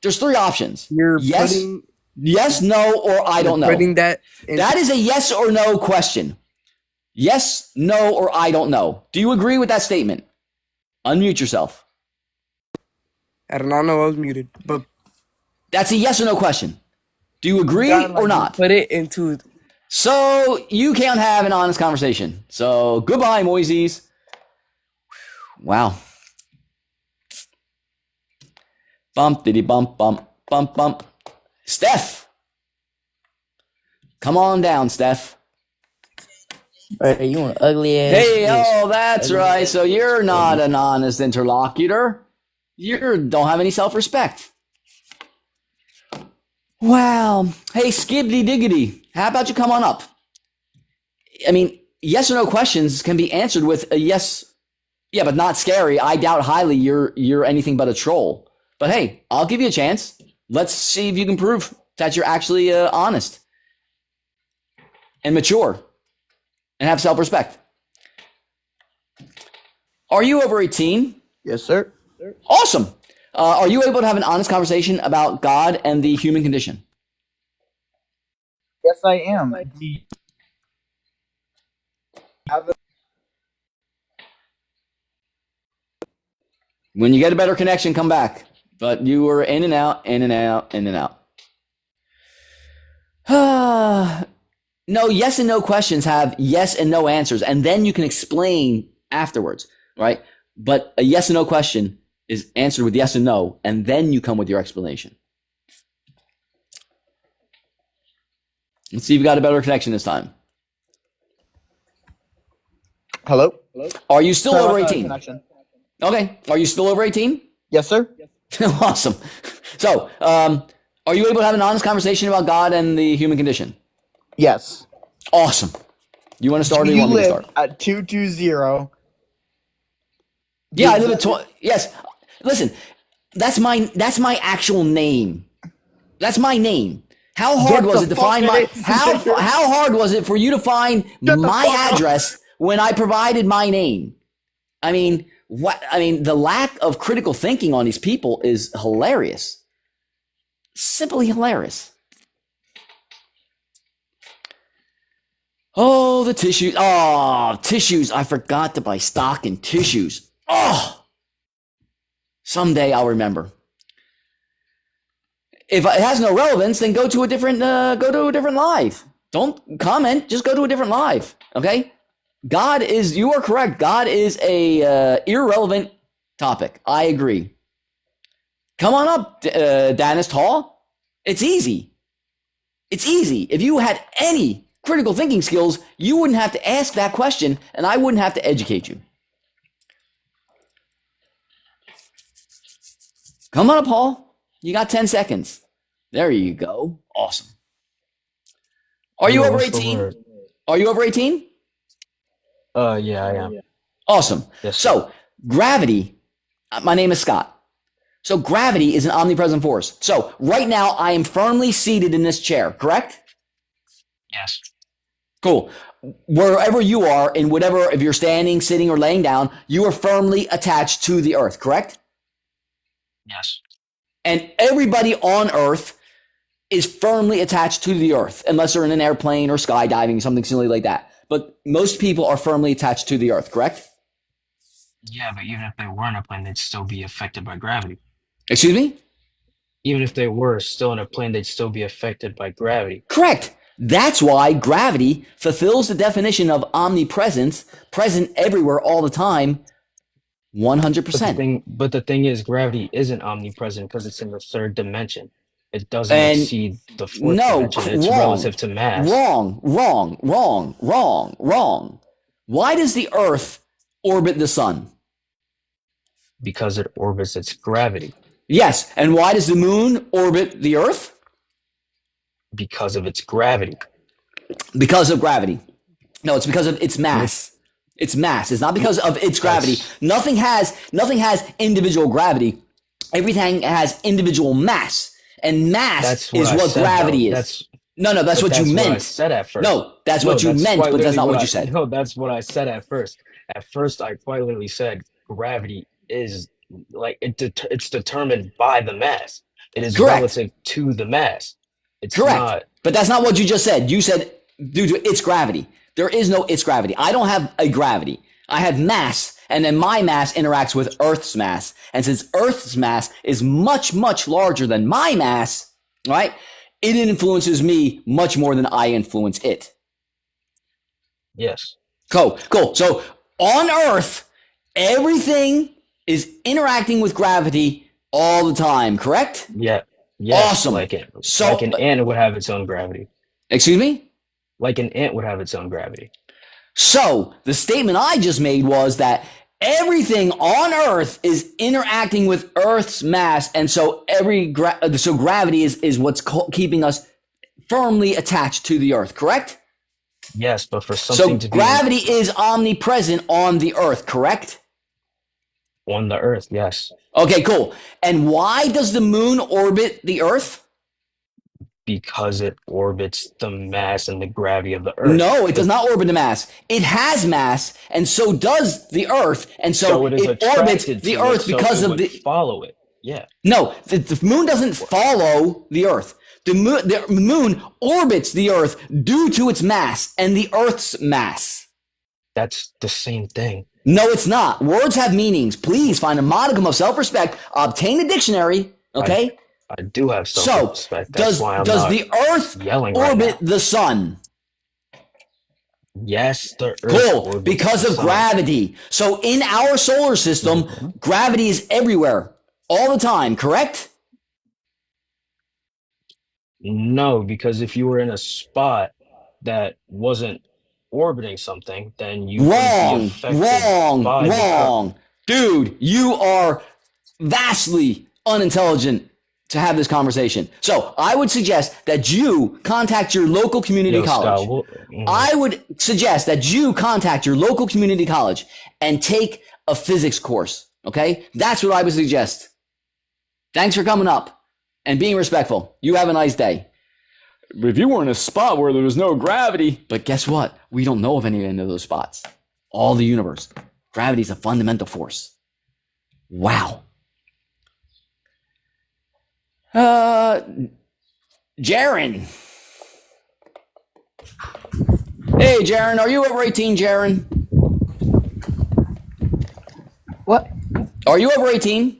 There's three options. You're yes, putting... yes, no, or I don't know. Putting that... That is a yes or no question. Yes, no, or I don't know. Do you agree with that statement? Unmute yourself. I did not know I was muted, but... That's a yes or no question. Do you agree God, like, or not? Put it into... So you can't have an honest conversation. So goodbye, Moises. Wow. Bump diddy bump bump bump bump. Steph, come on down, Steph. Hey, you an ugly ass. Hey, bitch. oh, that's right. So you're not an honest interlocutor. You don't have any self-respect. Well, hey, Skibbity Diggity, how about you come on up? I mean, yes or no questions can be answered with a yes. Yeah, but not scary. I doubt highly you're anything but a troll. But hey, I'll give you a chance. Let's see if you can prove that you're actually honest and mature and have self-respect. Are you over 18? Yes, sir. Awesome. Are you able to have an honest conversation about God and the human condition? Yes, I am. When you get a better connection, come back. But you were in and out, in and out, in and out. No, yes and no questions have yes and no answers, and then you can explain afterwards, right? But a yes and no question is answered with yes and no, and then you come with your explanation. Let's see if you got a better connection this time. Hello? Are you still Sorry over about that 18? connection. Okay. Are you still over 18? Yes, sir. Awesome. So, are you able to have an honest conversation about God and the human condition? Yes. Awesome. You want to start or Do you you want me to live start? at 220? Yeah, I live at yes. Listen, that's my actual name. That's my name. How hard Get was the it to fuck find in my it. how hard was it for you to find the my fuck up. address when I provided my name? I mean, the lack of critical thinking on these people is hilarious. Simply hilarious. Oh, the tissues. Oh, tissues. I forgot to buy stock in tissues. Oh, someday I'll remember. If it has no relevance, then go to a different live. Don't comment. Just go to a different live. Okay. You are correct. God is a irrelevant topic. I agree. Come on up, Dennis Hall. It's easy. It's easy. If you had any critical thinking skills, you wouldn't have to ask that question, and I wouldn't have to educate you. Come on up, Paul. You got 10 seconds. There you go. Awesome. Are you over 18? Are you over 18? Yeah, I am. Awesome. Yes, So, gravity, my name is Scott. So, gravity is an omnipresent force. So, right now, I am firmly seated in this chair, correct? Yes. Cool. Wherever you are, in whatever, if you're standing, sitting, or laying down, you are firmly attached to the earth, correct? Yes. And everybody on earth is firmly attached to the earth, unless they're in an airplane or skydiving, something silly like that. But most people are firmly attached to the earth, correct? Yeah, but even if they were in a plane, they'd still be affected by gravity. Excuse me? Even if they were still in a plane, they'd still be affected by gravity. Correct. That's why gravity fulfills the definition of omnipresence, present everywhere all the time, 100%. But the thing is, gravity isn't omnipresent because it's in the third dimension. It doesn't And exceed the fourth no, dimension. It's wrong. relative to mass. Wrong. Why does the earth orbit the sun? Because it orbits its gravity. Yes. And why does the moon orbit the earth? Because of its gravity. Because of gravity. No, it's because of its mass. Its mass. It's not because of its gravity. Nothing has individual gravity. Everything has individual mass. And mass is what gravity is. No, that's what you meant. What I said at first. No, that's what you meant, but that's not what you said. No, that's what I said at first. At first, I quite literally said gravity is like it's determined by the mass. It is Correct. relative to the mass. It's Correct. not. But that's not what you just said. You said due to its gravity. There is no its gravity. I don't have a gravity. I have mass, and then my mass interacts with Earth's mass. And since Earth's mass is much, much larger than my mass, right, it influences me much more than I influence it. Yes. Cool. So on Earth, everything is interacting with gravity all the time, correct? Yeah. Yes. Awesome. Like an ant would have its own gravity. Excuse me? Like an ant would have its own gravity. So the statement I just made was that everything on Earth is interacting with Earth's mass, and so so gravity is what's keeping us firmly attached to the Earth. Correct? Yes, but for something to be gravity is omnipresent on the Earth. Correct? On the Earth, yes. Okay, cool. And why does the moon orbit the Earth? because it orbits the mass and the gravity of the Earth. No, it does not orbit the mass. It has mass, and so does the Earth, and so it is it orbits attracted the to Earth it, so because it of would the. follow it. Yeah. No, the moon doesn't follow the Earth. The moon orbits the Earth due to its mass and the Earth's mass. That's the same thing. No, it's not. Words have meanings. Please find a modicum of self-respect. Obtain a dictionary. Okay. I do have So self-respect. That's why I'm does not the Earth yelling right orbit now. the sun? Yes, the Earth Cool. orbits Because the of sun. gravity. So in our solar system, gravity is everywhere all the time. Correct? No, because if you were in a spot that wasn't orbiting something, then you wouldn't be affected by the Earth. Wrong. Dude, you are vastly unintelligent to have this conversation. So I would suggest that you contact your local community Yo, college. Scott, I would suggest that you contact your local community college and take a physics course. Okay? That's what I would suggest. Thanks for coming up and being respectful. You have a nice day. If you were in a spot where there was no gravity, but guess what? We don't know of any of those spots. All the universe. Gravity is a fundamental force. Wow. Jaren. Hey, Jaren, are you over 18, Jaren? What? Are you over 18?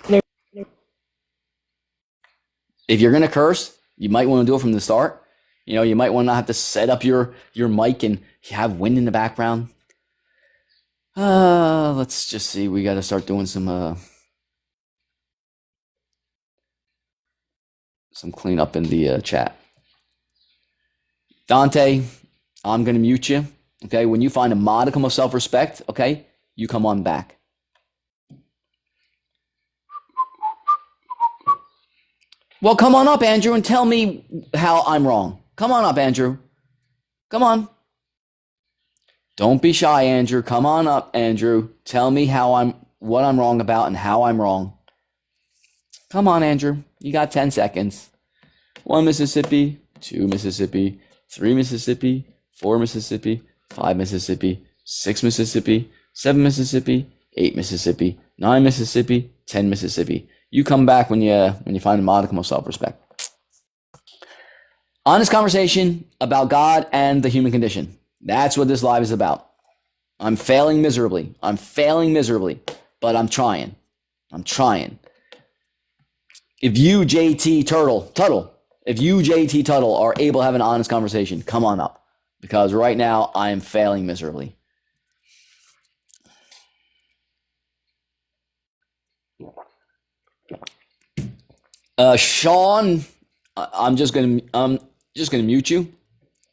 No. If you're going to curse, you might want to do it from the start. You know, you might want to have to set up your mic and have wind in the background. Let's just see. We got to start doing some cleanup in the chat. Dante, I'm going to mute you. Okay. When you find a modicum of self-respect, okay, you come on back. Well, come on up, Andrew, and tell me how I'm wrong. Come on up, Andrew. Come on. Don't be shy, Andrew. Come on up, Andrew. Tell me what I'm wrong about and how I'm wrong. Come on, Andrew. You got 10 seconds. 1 Mississippi, 2 Mississippi, 3 Mississippi, 4 Mississippi, 5 Mississippi, 6 Mississippi, 7 Mississippi, 8 Mississippi, 9 Mississippi, 10 Mississippi. You come back when you find a modicum of self-respect. Honest conversation about God and the human condition. That's what this live is about. I'm failing miserably, but I'm trying. If you, JT Tuttle, are able to have an honest conversation, come on up. Because right now, I am failing miserably. Sean, I'm just gonna mute you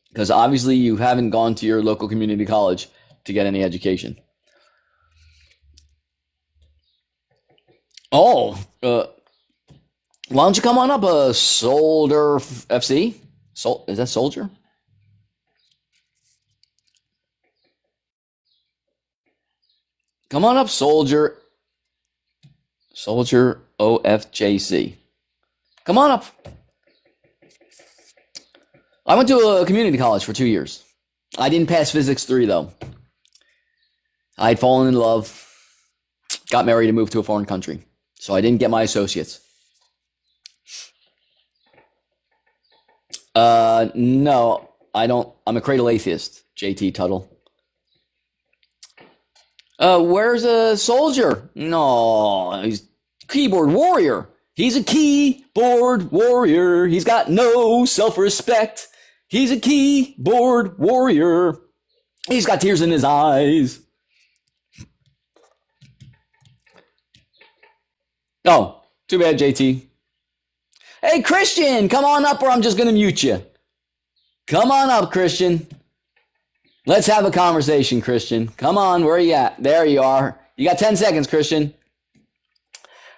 because obviously you haven't gone to your local community college to get any education. Oh, why don't you come on up, Soldier FC? Is that Soldier? Come on up, Soldier OFJC. Come on up. I went to a community college for 2 years. I didn't pass physics 3 though. I had fallen in love, got married and moved to a foreign country. So I didn't get my associates. No, I don't. I'm a cradle atheist, JT Tuttle. Where's a Soldier? No, he's keyboard warrior. He's a keyboard warrior. He's got no self-respect. He's a keyboard warrior. He's got tears in his eyes. Oh, too bad, JT. Hey, Christian, come on up or I'm just going to mute you. Come on up, Christian. Let's have a conversation, Christian. Come on, where are you at? There you are. You got 10 seconds, Christian.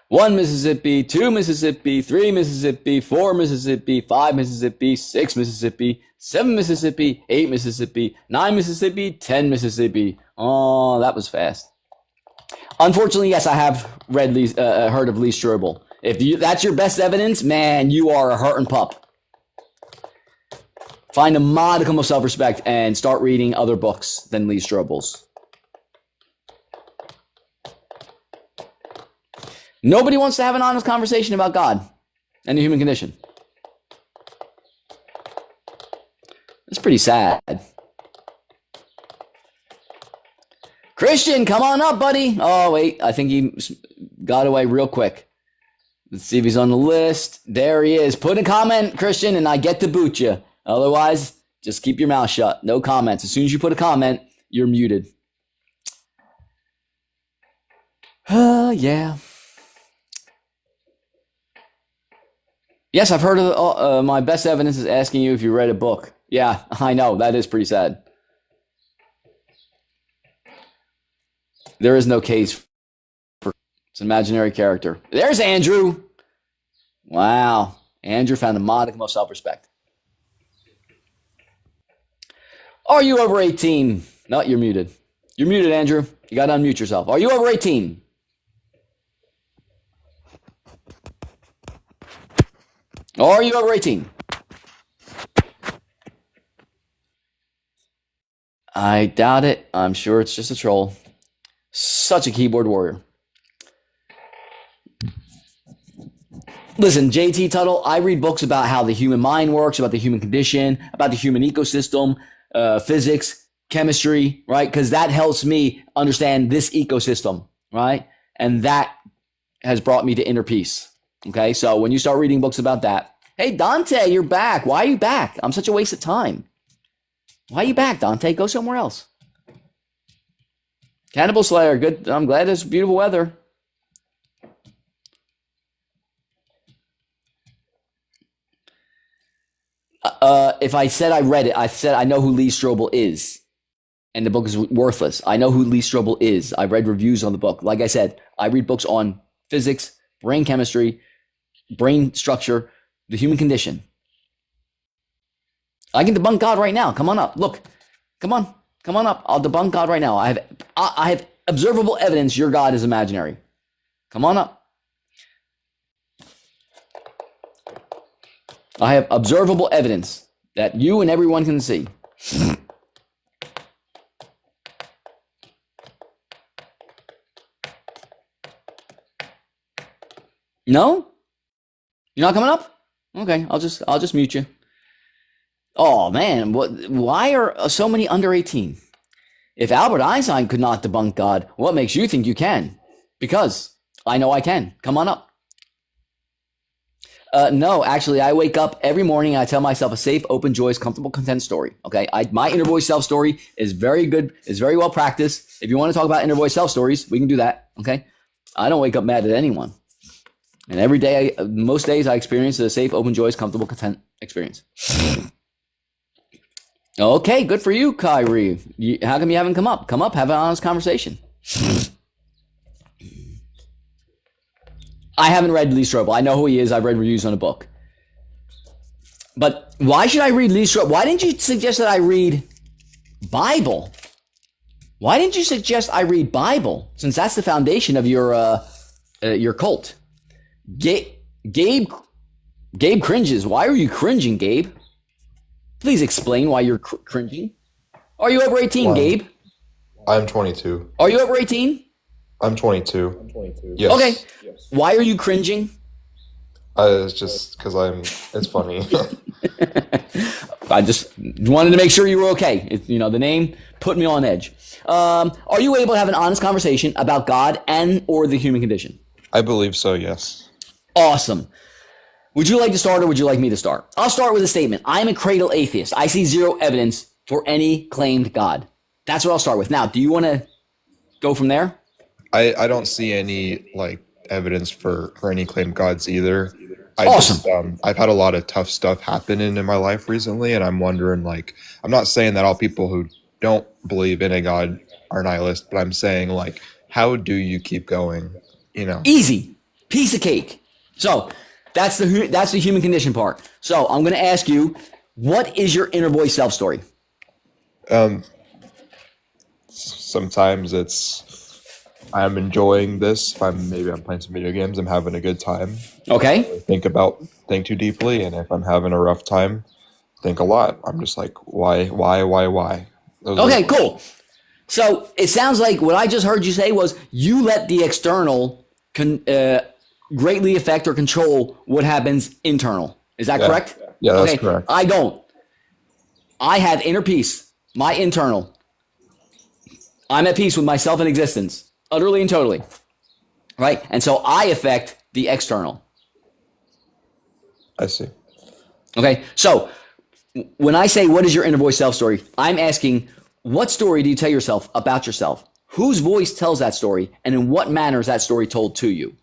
1 Mississippi, 2 Mississippi, 3 Mississippi, 4 Mississippi, 5 Mississippi, 6 Mississippi, 7 Mississippi, 8 Mississippi, 9 Mississippi, 10 Mississippi. Oh, that was fast. Unfortunately, yes, I have heard of Lee Strobel. If that's your best evidence, man, you are a hurting pup. Find a modicum of self-respect and start reading other books than Lee Strobel's. Nobody wants to have an honest conversation about God and the human condition. It's pretty sad. Christian, come on up, buddy. Oh, wait. I think he got away real quick. Let's see if he's on the list. There he is. Put a comment, Christian, and I get to boot you. Otherwise, just keep your mouth shut. No comments. As soon as you put a comment, you're muted. Yeah. Yes, I've heard of my best evidence is asking you if you read a book. Yeah, I know. That is pretty sad. There is no case for it's an imaginary character. There's Andrew. Wow. Andrew found a modicum of self-respect. Are you over 18? No, you're muted. You're muted, Andrew. You got to unmute yourself. Are you over 18? Are you over 18? I doubt it. I'm sure it's just a troll. Such a keyboard warrior. Listen, JT Tuttle, I read books about how the human mind works, about the human condition, about the human ecosystem, physics, chemistry, right? Because that helps me understand this ecosystem, right? And that has brought me to inner peace. Okay, so when you start reading books about that, hey, Dante, you're back. Why are you back? I'm such a waste of time. Why are you back, Dante? Go somewhere else. Cannibal Slayer, good. I'm glad it's beautiful weather. If I said I read it, I said I know who Lee Strobel is, and the book is worthless. I know who Lee Strobel is. I read reviews on the book. Like I said, I read books on physics, brain chemistry, brain structure, the human condition. I can debunk God right now. Come on up. Look, come on up. I'll debunk God right now. I have observable evidence your God is imaginary. Come on up. I have observable evidence that you and everyone can see. No? You're not coming up? Okay, I'll just mute you. Oh man, why are so many under 18? If Albert Einstein could not debunk God, what makes you think you can? Because I know I can. Come on up. No, actually, I wake up every morning and I tell myself a safe, open, joyous, comfortable, content story. Okay, my inner voice self story is very good, is very well practiced. If you want to talk about inner voice self stories, we can do that. Okay, I don't wake up mad at anyone, and every day, most days, I experience a safe, open, joyous, comfortable, content experience. Okay, good for you, Kyrie. How come you haven't come up? Come up, have an honest conversation. I haven't read Lee Strobel. I know who he is. I've read reviews on the book. But why should I read Lee Strobel? Why didn't you suggest that I read Bible? Why didn't you suggest I read Bible? Since that's the foundation of your cult. Gabe cringes. Why are you cringing, Gabe? Please explain why you're cringing. Are you over 18, Gabe? I'm 22. Are you over 18? I'm 22. Yes. Okay. Yes. Why are you cringing? It's just because it's funny. I just wanted to make sure you were okay. The name put me on edge. Are you able to have an honest conversation about God and or the human condition? I believe so, yes. Awesome. Would you like to start or would you like me to start? I'll start with a statement. I'm a cradle atheist. I see zero evidence for any claimed God. That's what I'll start with. Now, do you want to go from there? I don't see any evidence for any claimed gods either. Awesome. I've had a lot of tough stuff happen in my life recently, and I'm wondering I'm not saying that all people who don't believe in a God are nihilist, but I'm saying how do you keep going? Easy, piece of cake. So that's the human condition part. So I'm going to ask you, what is your inner voice self story? Sometimes it's I'm enjoying this. If I'm playing some video games, I'm having a good time. Okay. Think too deeply, and if I'm having a rough time, think a lot. I'm just like, why? Those are the Okay, questions. cool. So it sounds like what I just heard you say was you let the external greatly affect or control what happens internal. Is that Yeah. correct? Yeah, that's Okay. correct. I don't. I have inner peace, my internal. I'm at peace with myself and existence, utterly and totally. Right? And so I affect the external. I see. Okay. So when I say, what is your inner voice self story? I'm asking, what story do you tell yourself about yourself? Whose voice tells that story? And in what manner is that story told to you?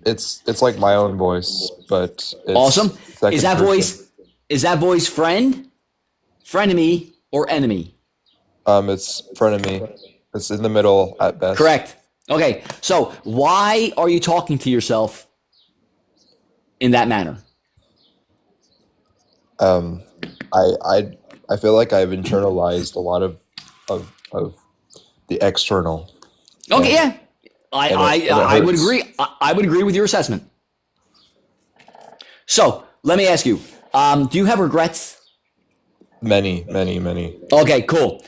It's like my own voice, but it's Awesome. second Is that person. voice friend, frenemy, or enemy? It's frenemy. It's in the middle at best. Correct. Okay. So why are you talking to yourself in that manner? I feel like I've internalized a lot of the external. Okay. And- Yeah. and it I would hurts. agree. I would agree with your assessment. So let me ask you, do you have regrets? Many. Okay, cool.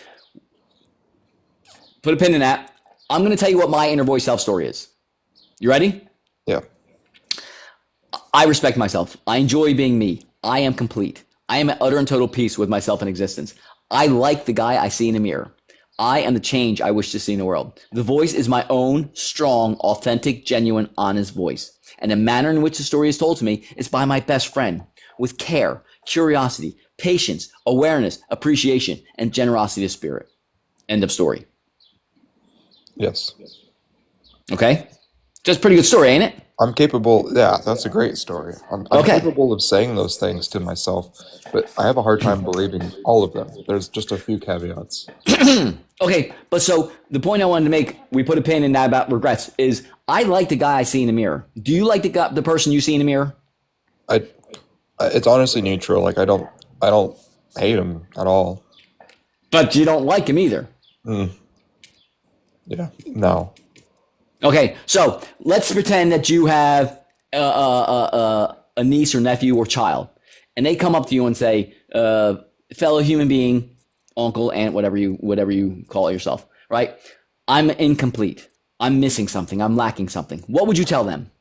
Put a pin in that. I'm going to tell you what my inner voice self story is. You ready? Yeah. I respect myself. I enjoy being me. I am complete. I am at utter and total peace with myself and existence. I like the guy I see in the mirror. I am the change I wish to see in the world. The voice is my own strong, authentic, genuine, honest voice. And the manner in which the story is told to me is by my best friend with care, curiosity, patience, awareness, appreciation, and generosity of spirit. End of story. Yes. Okay? Just a pretty good story, ain't it? I'm capable. Yeah, that's a great story. I'm Okay. capable of saying those things to myself, but I have a hard time believing all of them. There's just a few caveats. Okay, but so the point I wanted to make, we put a pin in that about regrets, is I like the guy I see in the mirror. Do you like the person you see in the mirror? It's honestly neutral. Like I don't hate him at all. But you don't like him either. Yeah. No. Okay, so let's pretend that you have a niece or nephew or child, and they come up to you and say, fellow human being, uncle, aunt, whatever you call it yourself, right? I'm incomplete. I'm missing something. I'm lacking something. What would you tell them?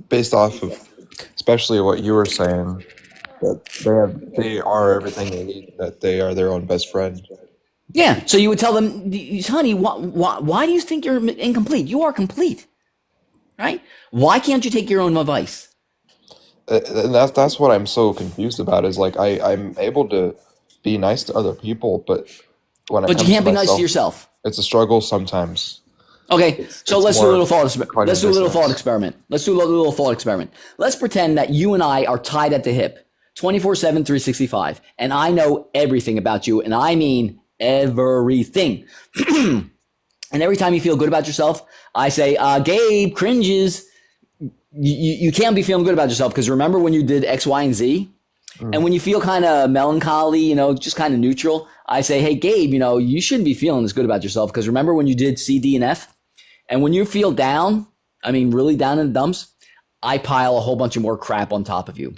Based off of, especially what you were saying, that they are everything they need. That they are their own best friend. Yeah, so you would tell them, honey, why do you think you're incomplete? You are complete, right? Why can't you take your own advice? And that's what I'm so confused about. Is like I'm able to be nice to other people, but when it But comes you can't to be nice myself, to yourself. it's a struggle sometimes. Okay, so it's let's do a more little thought. quite Let's do a little distance. thought experiment. Let's do a little thought experiment. Let's pretend that you and I are tied at the hip, 24/7, 365, and I know everything about you, and I mean everything. And every time you feel good about yourself, I say, Gabe cringes. You can't be feeling good about yourself because remember when you did X, Y, and Z? And when you feel kind of melancholy, just kind of neutral, I say, hey, Gabe, you shouldn't be feeling this good about yourself because remember when you did C, D, and F? And when you feel down, I mean, really down in the dumps, I pile a whole bunch of more crap on top of you.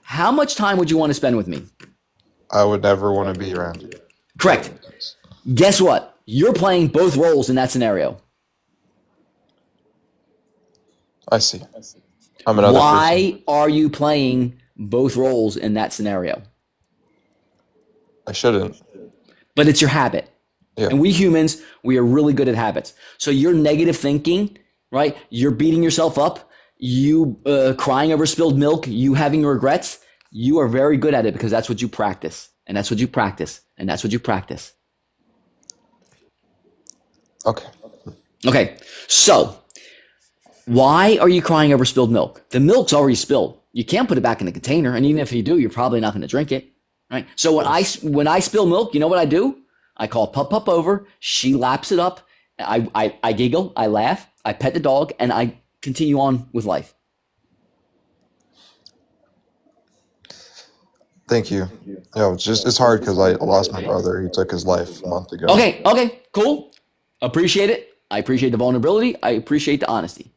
How much time would you want to spend with me? I would never want to be around you. Correct. Guess what? You're playing both roles in that scenario. I see. I'm another person. Why are you playing both roles in that scenario? I shouldn't. But it's your habit. Yeah. And we humans, we are really good at habits. So your negative thinking, right? You're beating yourself up. You crying over spilled milk. You having regrets. You are very good at it because that's what you practice. And that's what you practice. And that's what you practice. Okay. Okay. So why are you crying over spilled milk? The milk's already spilled. You can't put it back in the container. And even if you do, you're probably not going to drink it. Right. So when I spill milk, you know what I do? I call Pup over. She laps it up. I giggle. I laugh. I pet the dog, and I continue on with life. Thank you. It's hard because I lost my brother. He took his life a month ago. Okay, cool. Appreciate it. I appreciate the vulnerability. I appreciate the honesty.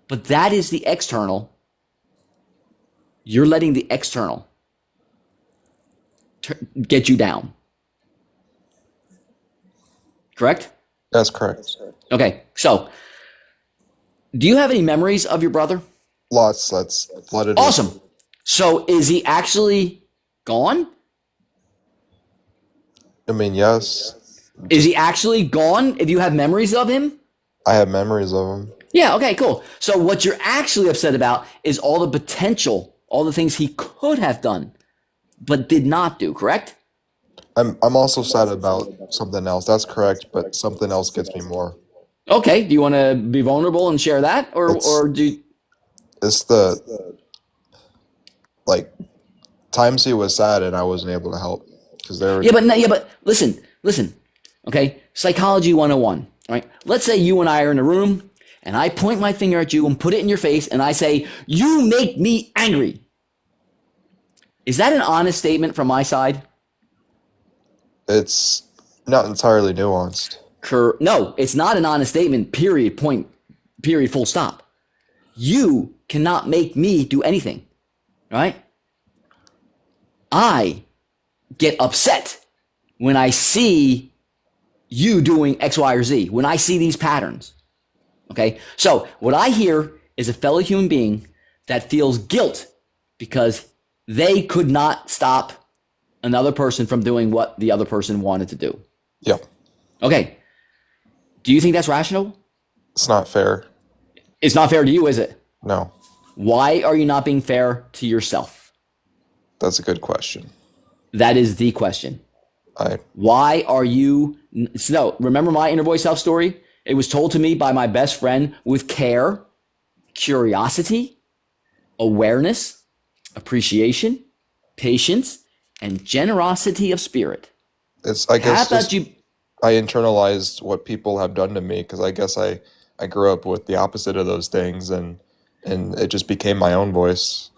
But that is the external. You're letting the external get you down. Correct? That's correct. Okay, so do you have any memories of your brother? Lots. Let's let it. Awesome. So is he actually gone? I mean, yes. Is he actually gone if you have memories of him? I have memories of him. Yeah, okay, cool. So what you're actually upset about is all the potential, all the things he could have done, but did not do, correct? I'm also sad about something else. That's correct, but something else gets me more. Okay, do you want to be vulnerable and share that? Or do you... It's the, like, times he was sad and I wasn't able to help. Because there. Yeah, but listen. Okay, Psychology 101, right? Let's say you and I are in a room, and I point my finger at you and put it in your face, and I say, you make me angry. Is that an honest statement from my side? It's not entirely nuanced. No, it's not an honest statement, period, point, period, full stop. You cannot make me do anything, right? I get upset when I see you doing X, Y, or Z, when I see these patterns. Okay, so what I hear is a fellow human being that feels guilt because they could not stop another person from doing what the other person wanted to do. Yeah. Okay. Do you think that's rational? It's not fair. It's not fair to you, is it? No. Why are you not being fair to yourself? That's a good question. That is the question. Why are you... No, remember my inner voice self story? It was told to me by my best friend with care, curiosity, awareness, appreciation, patience, and generosity of spirit. I internalized what people have done to me because I guess I grew up with the opposite of those things and it just became my own voice.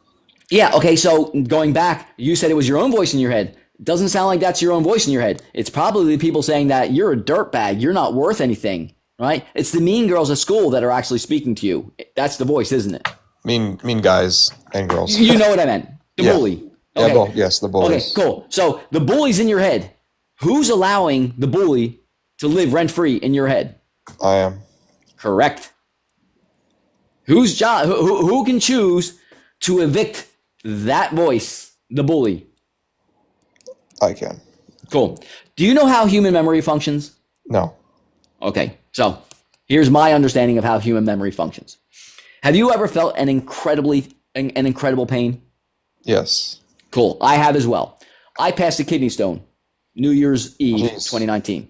Yeah, okay, so going back, you said it was your own voice in your head. Doesn't sound like that's your own voice in your head. It's probably the people saying that you're a dirtbag, you're not worth anything, right? It's the mean girls at school that are actually speaking to you. That's the voice, isn't it? Mean guys and girls. You know what I meant. The bully. Okay. Yeah, yes, the bullies. Okay, cool. So the bully's in your head. Who's allowing the bully to live rent-free in your head? I am. Correct. Whose job? Who can choose to evict that voice, the bully? I can. Cool. Do you know how human memory functions? No. Okay, so here's my understanding of how human memory functions. Have you ever felt an incredible pain? Yes. Cool. I have as well. I passed a kidney stone New Year's Eve, 2019.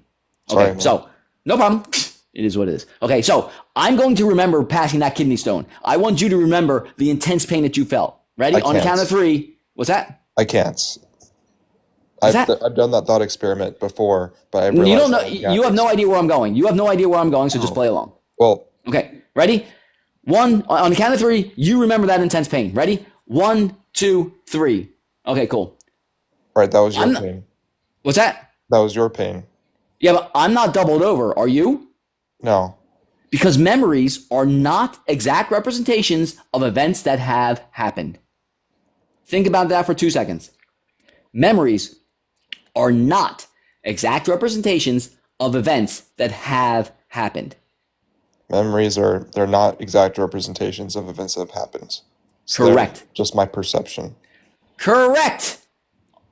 Okay, Sorry, so no problem. It is what it is. Okay, so I'm going to remember passing that kidney stone. I want you to remember the intense pain that you felt. Ready? On the count of three. What's that? I can't. I've done that thought experiment before, but I realized you don't know. You have no idea where I'm going. You have no idea where I'm going, so just play along. Well. Okay. Ready? One. On the count of three, you remember that intense pain. Ready? 1, 2, 3. Okay. Cool. Right. That was your pain. What's that? That was your pain. Yeah, but I'm not doubled over. Are you? No. Because memories are not exact representations of events that have happened. Think about that for 2 seconds. Memories are not exact representations of events that have happened. Memories they're not exact representations of events that have happened. So correct. Just my perception. Correct.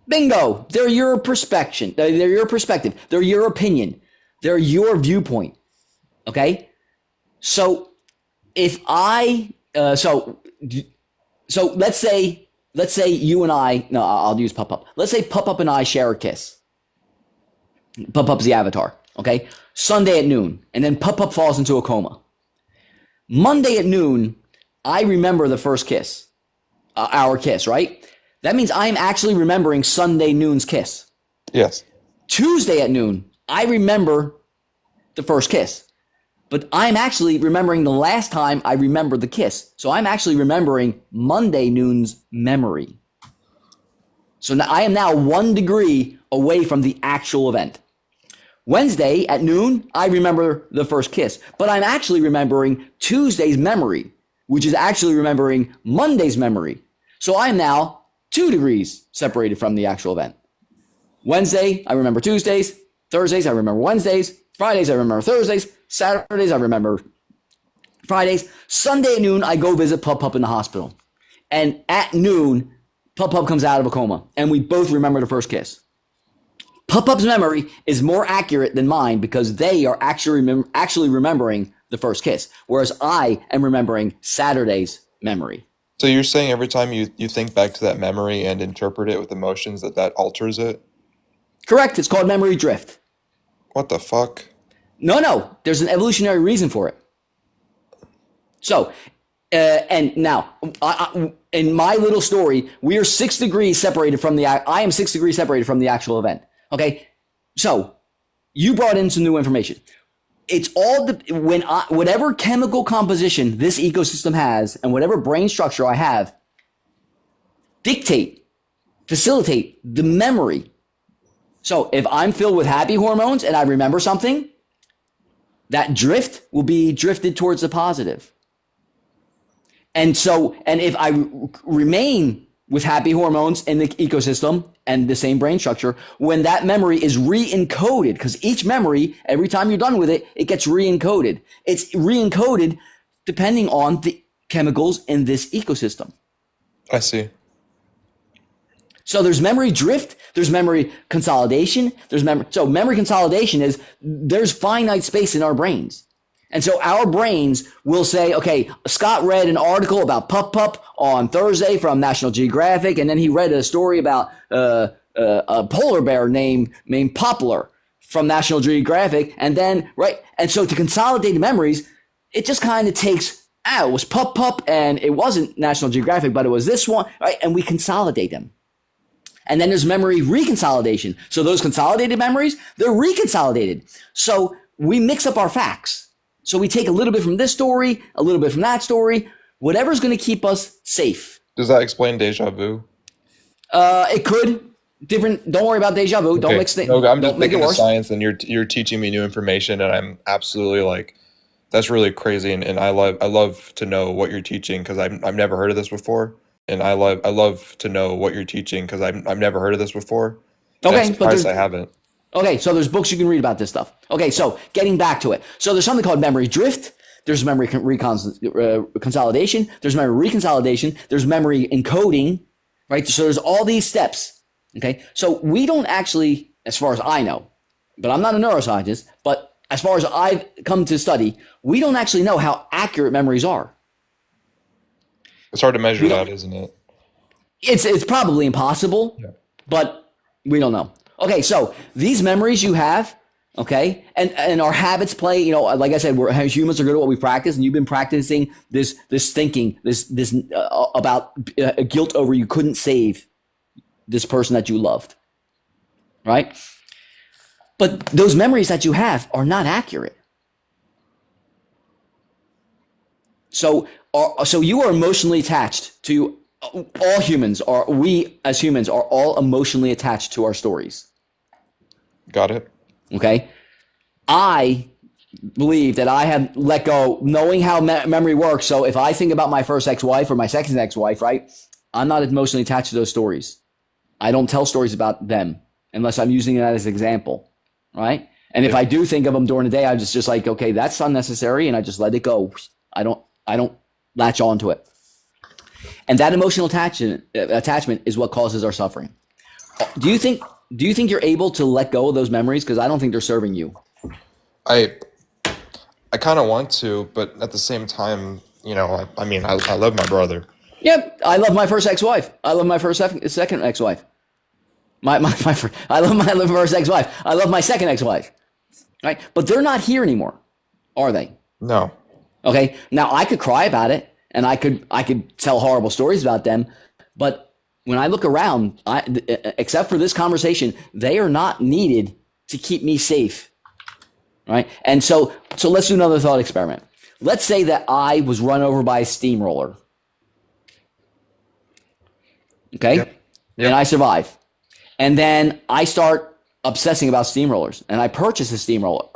Bingo. They're your perspective. They're your perspective. They're your opinion. They're your viewpoint. Okay? So if so let's say you and I, no, I'll use Pup-Pup. Let's say Pup-Pup and I share a kiss. Pup-Pup's the avatar, okay? Sunday at noon, and then Pup-Pup falls into a coma. Monday at noon, I remember the first kiss, our kiss, right? That means I'm actually remembering Sunday noon's kiss. Yes. Tuesday at noon, I remember the first kiss. But I'm actually remembering the last time I remembered the kiss. So I'm actually remembering Monday noon's memory. So now I am now 1 degree away from the actual event. Wednesday at noon, I remember the first kiss, but I'm actually remembering Tuesday's memory, which is actually remembering Monday's memory. So I'm now 2 degrees separated from the actual event. Wednesday, I remember Tuesdays. Thursdays, I remember Wednesdays. Fridays, I remember Thursdays. Saturdays, I remember Fridays. Sunday at noon, I go visit Pub Pub in the hospital. And at noon, Pub Pub comes out of a coma, and we both remember the first kiss. Pub Pub's memory is more accurate than mine because they are actually remembering the first kiss, whereas I am remembering Saturday's memory. So you're saying every time you think back to that memory and interpret it with emotions that alters it? Correct. It's called memory drift. What the fuck? No. There's an evolutionary reason for it. So, and now, in my little story, we are 6 degrees separated from I am 6 degrees separated from the actual event. Okay. So you brought in some new information. It's all whatever chemical composition this ecosystem has and whatever brain structure I have facilitate the memory. So if I'm filled with happy hormones and I remember something, that drift will be drifted towards the positive. And if I remain with happy hormones in the ecosystem and the same brain structure, when that memory is re-encoded, because each memory, every time you're done with it, it gets re-encoded. It's re-encoded depending on the chemicals in this ecosystem. I see. So there's memory drift, there's memory consolidation, so memory consolidation is there's finite space in our brains. And so our brains will say, okay, Scott read an article about Pup Pup on Thursday from National Geographic, and then he read a story about a polar bear named Poplar from National Geographic, and then, right, and so to consolidate the memories, it just kind of takes, it was Pup Pup, and it wasn't National Geographic, but it was this one, right, and we consolidate them. And then there's memory reconsolidation. So those consolidated memories, they're reconsolidated. So we mix up our facts. So we take a little bit from this story, a little bit from that story, whatever's going to keep us safe. Does that explain deja vu? It could. Different. Don't worry about deja vu. Don't mix things. No, I'm just don't make it thinking of worse. science, and you're teaching me new information, and I'm absolutely like, that's really crazy, and I love to know what you're teaching because I've never heard of this before, and I love to know what you're teaching because I've never heard of this before. Okay, I'm surprised I haven't. Okay, so there's books you can read about this stuff. Okay, so getting back to it. So there's something called memory drift. There's memory consolidation. There's memory reconsolidation. There's memory encoding, right? So there's all these steps, okay? So we don't actually, as far as I know, but I'm not a neuroscientist, but as far as I've come to study, we don't actually know how accurate memories are. It's hard to measure that, isn't it? It's probably impossible, but we don't know. Okay, so these memories you have, okay, and our habits play, you know, like I said, humans are good at what we practice, and you've been practicing this thinking, this about guilt over you couldn't save this person that you loved, right? But those memories that you have are not accurate. So you are emotionally attached to all humans, or we as humans are all emotionally attached to our stories. Got it. Okay. I believe that I have let go knowing how memory works. So if I think about my first ex-wife or my second ex-wife, right, I'm not emotionally attached to those stories. I don't tell stories about them unless I'm using that as an example, right? And if I do think of them during the day, I'm just like, okay, that's unnecessary, and I just let it go. I don't latch on to it. And that emotional attachment is what causes our suffering. Do you think you're able to let go of those memories? Because I don't think they're serving you. I kind of want to, but at the same time, you know, I mean, I love my brother. Yep, I love my first ex-wife. I love my second ex-wife. I love my first ex-wife. I love my second ex-wife. Right? But they're not here anymore, are they? No. Okay. Now I could cry about it, and I could tell horrible stories about them, but when I look around, except for this conversation, they are not needed to keep me safe, right? And so let's do another thought experiment. Let's say that I was run over by a steamroller, okay? Yep. And I survive. And then I start obsessing about steamrollers, and I purchase a steamroller,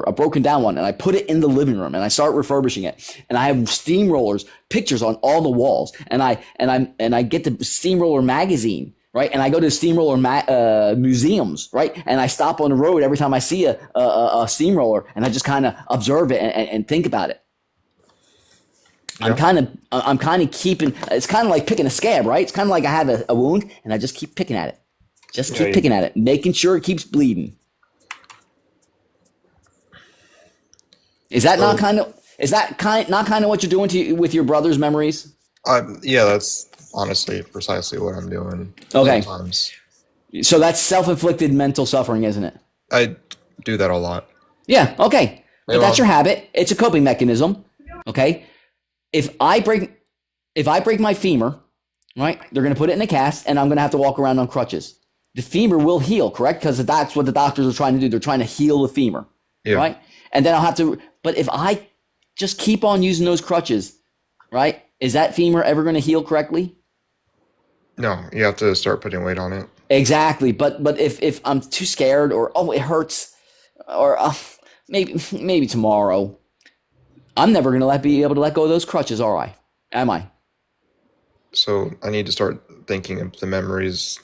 a broken down one, and I put it in the living room, and I start refurbishing it. And I have steamrollers pictures on all the walls, and I get the steamroller magazine, right? And I go to steamroller museums, right? And I stop on the road every time I see a steamroller, and I just kind of observe it and think about it. Yeah. I'm kind of keeping. It's kind of like picking a scab, right? It's kind of like I have a wound, and I just keep picking at it. Just keep picking at it, making sure it keeps bleeding. Is that not kind of what you're doing with your brother's memories? Yeah, that's honestly precisely what I'm doing. Okay. Sometimes. So that's self-inflicted mental suffering, isn't it? I do that a lot. Yeah. Okay. But that's your habit. It's a coping mechanism. Okay. If I break my femur, right, they're going to put it in a cast, and I'm going to have to walk around on crutches. The femur will heal, correct? Because that's what the doctors are trying to do. They're trying to heal the femur, right? And then I'll have to. But if I just keep on using those crutches, right, is that femur ever going to heal correctly? No, you have to start putting weight on it. Exactly. But if I'm too scared, or it hurts, or maybe tomorrow, I'm never going to be able to let go of those crutches, are I? Am I? So I need to start thinking of the memories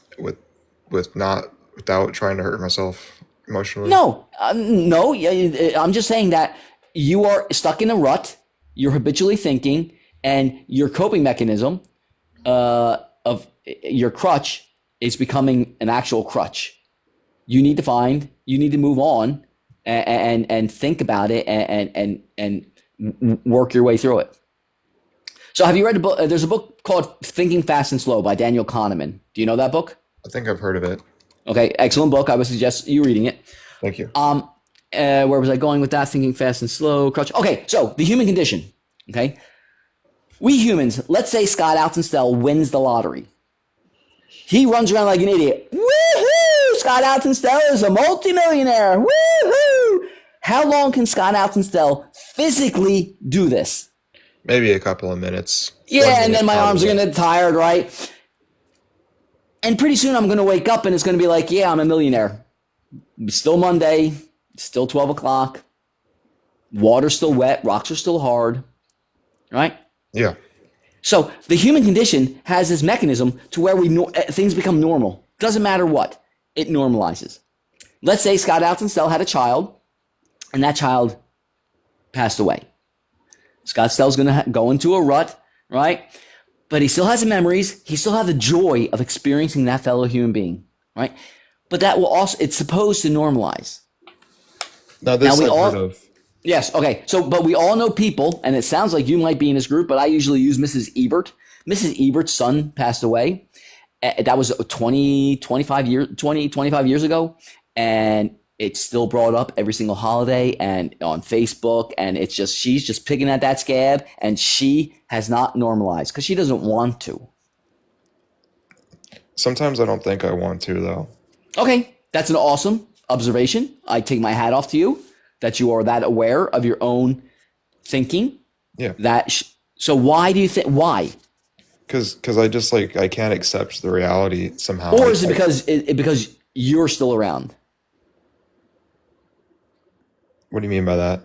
without trying to hurt myself emotionally. No. I'm just saying that you are stuck in a rut. You're habitually thinking, and your coping mechanism of your crutch is becoming an actual crutch. You need to move on and think about it and work your way through it. So have you read a book? There's a book called Thinking Fast and Slow by Daniel Kahneman. Do you know that book? I think I've heard of it. Okay, excellent book. I would suggest you reading it. Thank you. Where was I going with that? Thinking Fast and Slow, crutch. Okay, so the human condition. Okay, we humans. Let's say Scott Altenstell wins the lottery. He runs around like an idiot. Woohoo! Scott Altenstell is a multimillionaire. Woohoo! How long can Scott Altenstell physically do this? Maybe a couple of minutes. Yeah, and then my arms are going to get tired, right? And pretty soon I'm going to wake up and it's going to be like, yeah, I'm a millionaire. It's still Monday. It's still 12 o'clock. Water's still wet. Rocks are still hard. Right? Yeah. So the human condition has this mechanism to where things become normal. Doesn't matter what. It normalizes. Let's say Scott Altenstell had a child and that child passed away. Scott Stell's going to go into a rut, right? But he still has the memories. He still has the joy of experiencing that fellow human being, right? But that will also, it's supposed to normalize. Now this I've heard of. Yes, okay. So, but we all know people, and it sounds like you might be in this group, but I usually use Mrs. Ebert. Mrs. Ebert's son passed away. That was 25 years ago. And it's still brought up every single holiday and on Facebook. And it's just, she's just picking at that scab, and she has not normalized because she doesn't want to. Sometimes I don't think I want to, though. Okay. That's an awesome observation. I take my hat off to you that you are that aware of your own thinking. Yeah. So why do you think, why? Because I just I can't accept the reality somehow. Or is it because you're still around? What do you mean by that?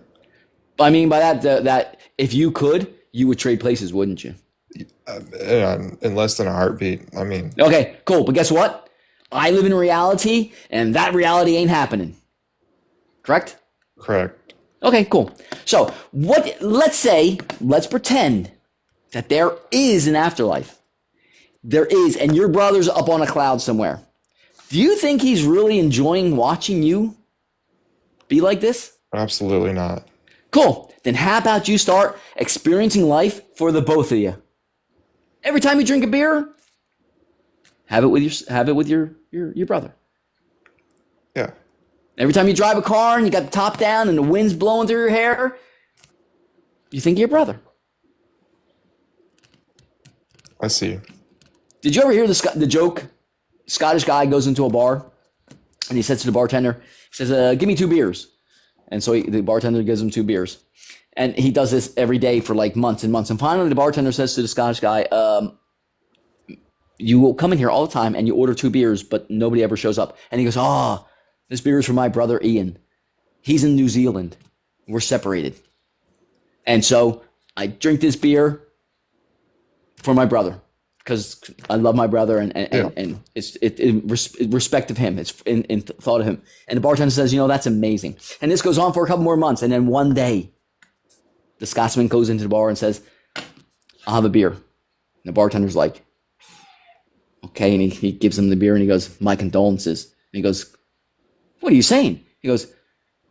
I mean by that if you could, you would trade places, wouldn't you? In less than a heartbeat. I mean. Okay, cool. But guess what? I live in reality, and that reality ain't happening. Correct? Correct. Okay, cool. So let's pretend that there is an afterlife. There is, and your brother's up on a cloud somewhere. Do you think he's really enjoying watching you be like this? Absolutely not. Cool. Then how about you start experiencing life for the both of you? Every time you drink a beer, have it with your brother. Yeah. Every time you drive a car and you got the top down and the wind's blowing through your hair, you think of your brother. I see. Did you ever hear the joke? Scottish guy goes into a bar and he says to the bartender, he says, give me 2 beers. And so the bartender gives him 2 beers. And he does this every day for like months and months. And finally the bartender says to the Scottish guy, you will come in here all the time and you order 2 beers, but nobody ever shows up. And he goes, this beer is for my brother Ian. He's in New Zealand. We're separated. And so I drink this beer for my brother because I love my brother and it's in respect of him. It's in thought of him. And the bartender says, that's amazing. And this goes on for a couple more months. And then one day, the Scotsman goes into the bar and says, I'll have a beer. And the bartender's like, okay. And he gives him the beer and he goes, my condolences. And he goes, what are you saying? He goes,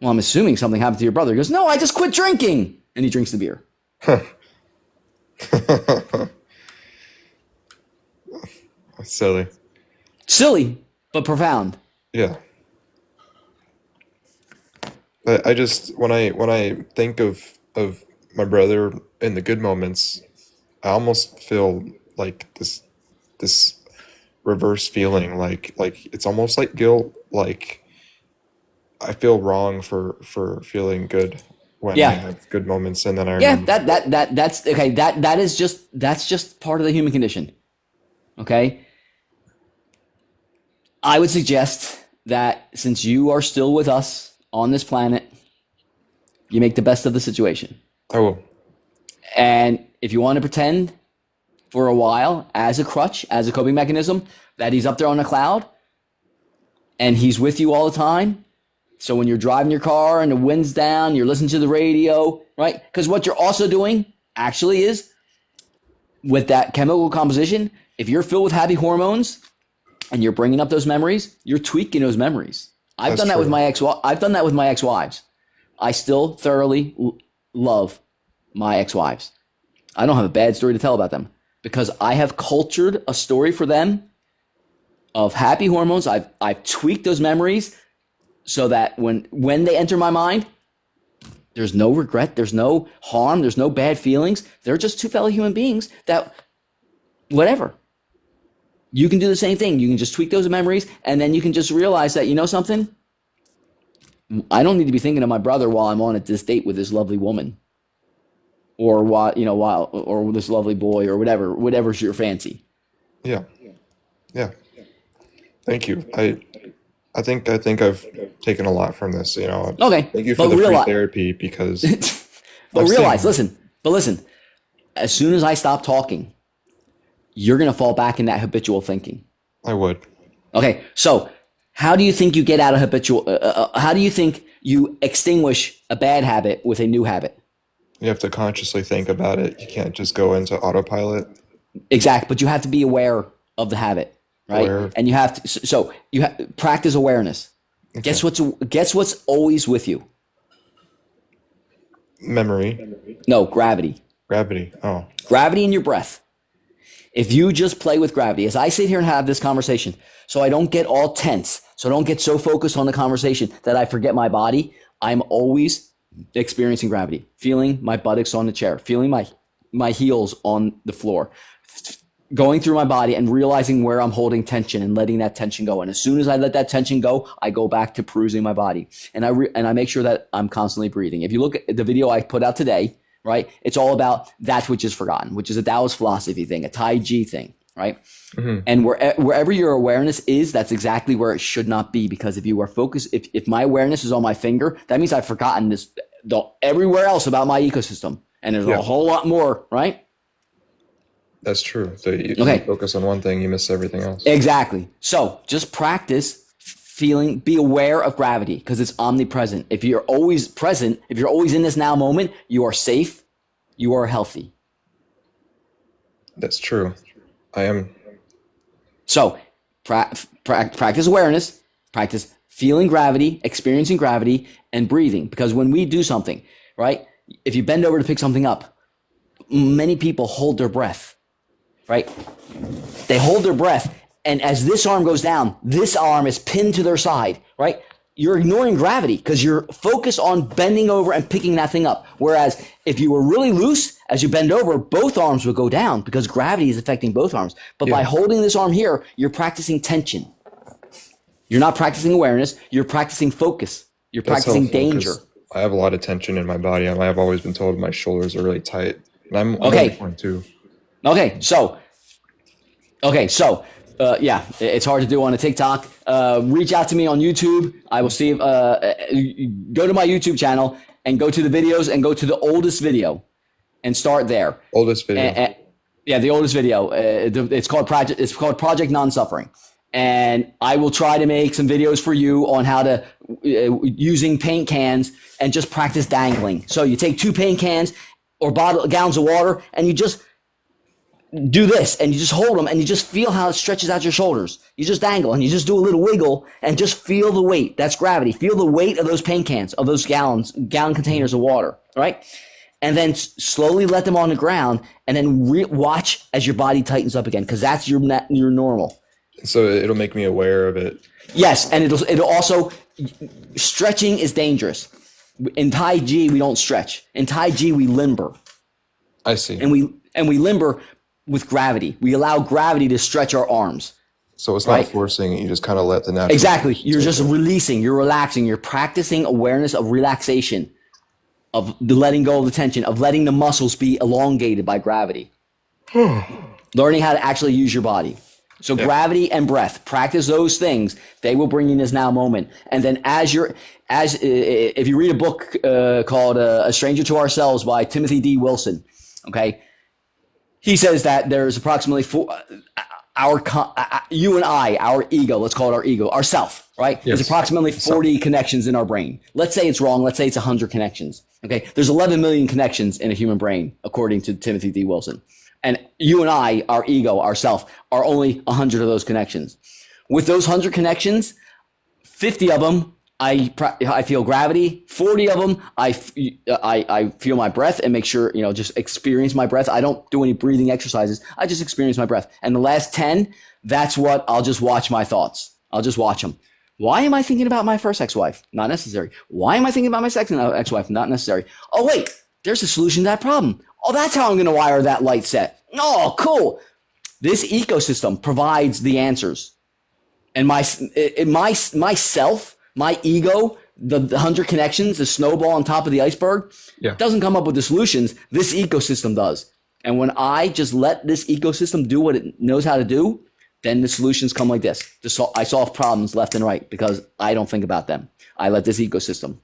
well, I'm assuming something happened to your brother. He goes, no, I just quit drinking. And he drinks the beer. Silly. Silly, but profound. Yeah. I just when I think of my brother in the good moments, I almost feel like this reverse feeling, like it's almost like guilt, like I feel wrong for feeling good when I have good moments, and then I remember. That's okay. That's just part of the human condition. Okay. I would suggest that since you are still with us on this planet, you make the best of the situation. I will. And if you want to pretend for a while as a crutch, as a coping mechanism, that he's up there on a cloud and he's with you all the time. So when you're driving your car and the wind's down, you're listening to the radio, right? Because what you're also doing actually is with that chemical composition, if you're filled with happy hormones and you're bringing up those memories, you're tweaking those memories. I've done that with my ex-wives. I still thoroughly love my ex-wives. I don't have a bad story to tell about them because I have cultured a story for them of happy hormones. I've tweaked those memories so that when they enter my mind, there's no regret, there's no harm, there's no bad feelings. They're just two fellow human beings that whatever. You can do the same thing. You can just tweak those memories, and then you can just realize that, you know something? I don't need to be thinking of my brother while I'm on this date with this lovely woman, or or this lovely boy, or whatever's your fancy. Yeah. Thank you. I think I've taken a lot from this. Okay. Thank you for the free therapy because. Listen. As soon as I stop talking, you're gonna fall back in that habitual thinking. I would. Okay. So, how do you think you get out of habitual? How do you think you extinguish a bad habit with a new habit? You have to consciously think about it. You can't just go into autopilot. Exactly, but you have to be aware of the habit, right? Aware. And you have to. So you have practice awareness. Okay. Guess what's always with you? Memory. No, gravity. Gravity. Oh. Gravity in your breath. If you just play with gravity, as I sit here and have this conversation, so I don't get all tense, so I don't get so focused on the conversation that I forget my body, I'm always experiencing gravity, feeling my buttocks on the chair, feeling my heels on the floor, going through my body and realizing where I'm holding tension and letting that tension go. And as soon as I let that tension go, I go back to perusing my body. And I make sure that I'm constantly breathing. If you look at the video I put out today, right, it's all about that which is forgotten, which is a Taoist philosophy thing, a Tai Chi thing, right? Mm-hmm. And wherever your awareness is, that's exactly where it should not be. Because if you are focused, if my awareness is on my finger, that means I've forgotten everywhere else about my ecosystem. And there's a whole lot more, right? That's true. So you focus on one thing, you miss everything else. Exactly. So just practice be aware of gravity because it's omnipresent. If you're always present, if you're always in this now moment, you are safe, you are healthy. That's true. I am. So practice awareness, practice feeling gravity, experiencing gravity, and breathing. Because when we do something, right, if you bend over to pick something up, many people hold their breath, right? They hold their breath. And as this arm goes down, this arm is pinned to their side, right? You're ignoring gravity because you're focused on bending over and picking that thing up. Whereas if you were really loose, as you bend over, both arms would go down because gravity is affecting both arms. But by holding this arm here, you're practicing tension. You're not practicing awareness. You're practicing focus. You're practicing danger. I have a lot of tension in my body. I've always been told my shoulders are really tight. And I'm one too. Okay, so Okay, so yeah, it's hard to do on a TikTok. Reach out to me on YouTube. I will see. Go to my YouTube channel and go to the videos and go to the oldest video and start there. Oldest video. Yeah, the oldest video. It's called Project Non-Suffering, and I will try to make some videos for you on how to using paint cans and just practice dangling. So you take 2 paint cans or gallons of water, and you just do this, and you just hold them, and you just feel how it stretches out your shoulders. You just dangle, and you just do a little wiggle, and just feel the weight. That's gravity. Feel the weight of those paint cans, of those gallon containers of water, right? And then slowly let them on the ground, and then watch as your body tightens up again, because that's your normal. So it'll make me aware of it. Yes, and it'll also, stretching is dangerous. In Tai Chi, we don't stretch. In Tai Chi, we limber. I see. And we limber with gravity. We allow gravity to stretch our arms. So it's not forcing it. You just kind of let the natural. Exactly. You're just releasing. You're relaxing. You're practicing awareness of relaxation, of the letting go of the tension, of letting the muscles be elongated by gravity. Learning how to actually use your body. So gravity and breath, practice those things. They will bring you in this now moment. And then if you read a book called A Stranger to Ourselves by Timothy D. Wilson, okay, he says that there's approximately you and I, our ego, let's call it our ego, our self, right? Yes. There's approximately 40 connections in our brain. Let's say it's wrong. Let's say it's 100 connections. Okay. There's 11 million connections in a human brain, according to Timothy D. Wilson. And you and I, our ego, ourself, are only 100 of those connections. With those 100 connections, 50 of them, I feel gravity. 40 of them, I feel my breath and make sure, just experience my breath. I don't do any breathing exercises. I just experience my breath. And the last 10, that's what I'll just watch my thoughts. I'll just watch them. Why am I thinking about my first ex-wife? Not necessary. Why am I thinking about my second ex-wife? Not necessary. Oh, wait, there's a solution to that problem. Oh, that's how I'm going to wire that light set. Oh, cool. This ecosystem provides the answers. And myself, my ego, the 100 connections, the snowball on top of the iceberg, doesn't come up with the solutions. This ecosystem does. And when I just let this ecosystem do what it knows how to do, then the solutions come like this. I solve problems left and right because I don't think about them. I let this ecosystem.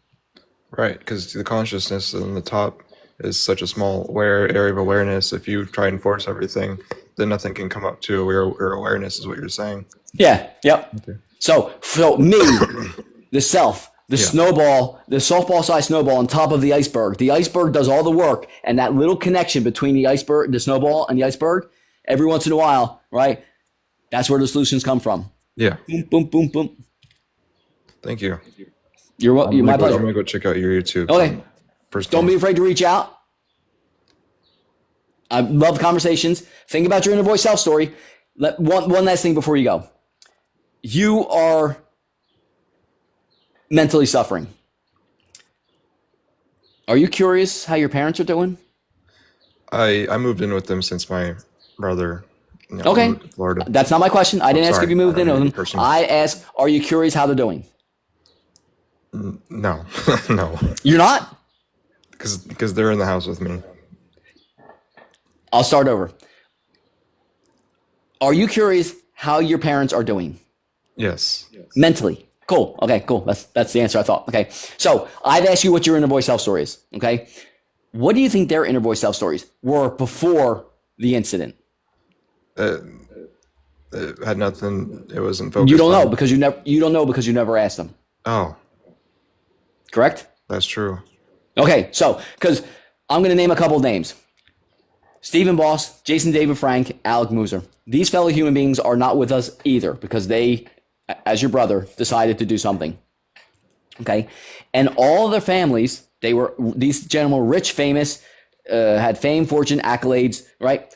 Right, because the consciousness on the top is such a small area of awareness. If you try and force everything, then nothing can come up to your awareness, is what you're saying. Yeah. Yep. Okay. So me, the self, the snowball, the softball sized snowball on top of the iceberg. The iceberg does all the work, and that little connection between the iceberg, the snowball, and the iceberg, every once in a while, right? That's where the solutions come from. Yeah. Boom, boom, boom, boom. Thank you. You're my pleasure. I'm gonna go check out your YouTube. Okay. Don't be afraid to reach out. I love conversations. Think about your inner voice self story. One last thing before you go. You are mentally suffering. Are you curious how your parents are doing? I moved in with them since my brother moved to Florida. That's not my question. I didn't ask if you moved in with them. I asked, are you curious how they're doing? No. No. You're not? Because they're in the house with me. I'll start over. Are you curious how your parents are doing? Yes. Mentally. Cool. Okay, cool. That's the answer I thought. Okay. So I've asked you what your inner voice self story is. Okay. What do you think their inner voice self stories were before the incident? It had nothing. It wasn't focused. You don't know because you never asked them. Oh. Correct? That's true. Okay. So, because I'm going to name a couple of names. Stephen Boss, Jason David Frank, Alec Muser. These fellow human beings are not with us either because they, as your brother, decided to do something. Okay. And all of their families, these gentlemen were rich, famous, had fame, fortune, accolades, right?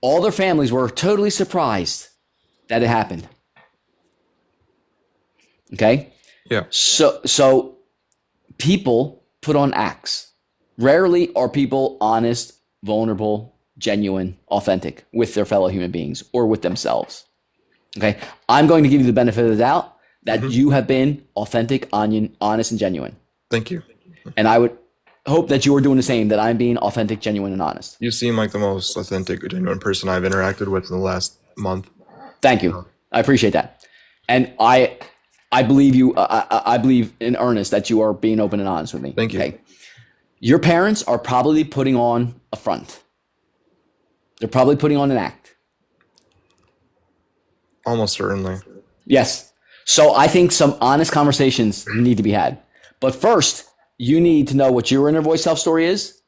All their families were totally surprised that it happened. Okay. Yeah. So people put on acts. Rarely are people honest, vulnerable, genuine, authentic with their fellow human beings or with themselves. Okay. I'm going to give you the benefit of the doubt that you have been authentic, honest, and genuine. Thank you. And I would hope that you are doing the same, that I'm being authentic, genuine, and honest. You seem like the most authentic, genuine person I've interacted with in the last month. Thank you. I appreciate that. And I believe you. I believe in earnest that you are being open and honest with me. Thank you. Okay. Your parents are probably putting on a front. They're probably putting on an act. Almost certainly. Yes. So I think some honest conversations need to be had. But first, you need to know what your inner voice self story is,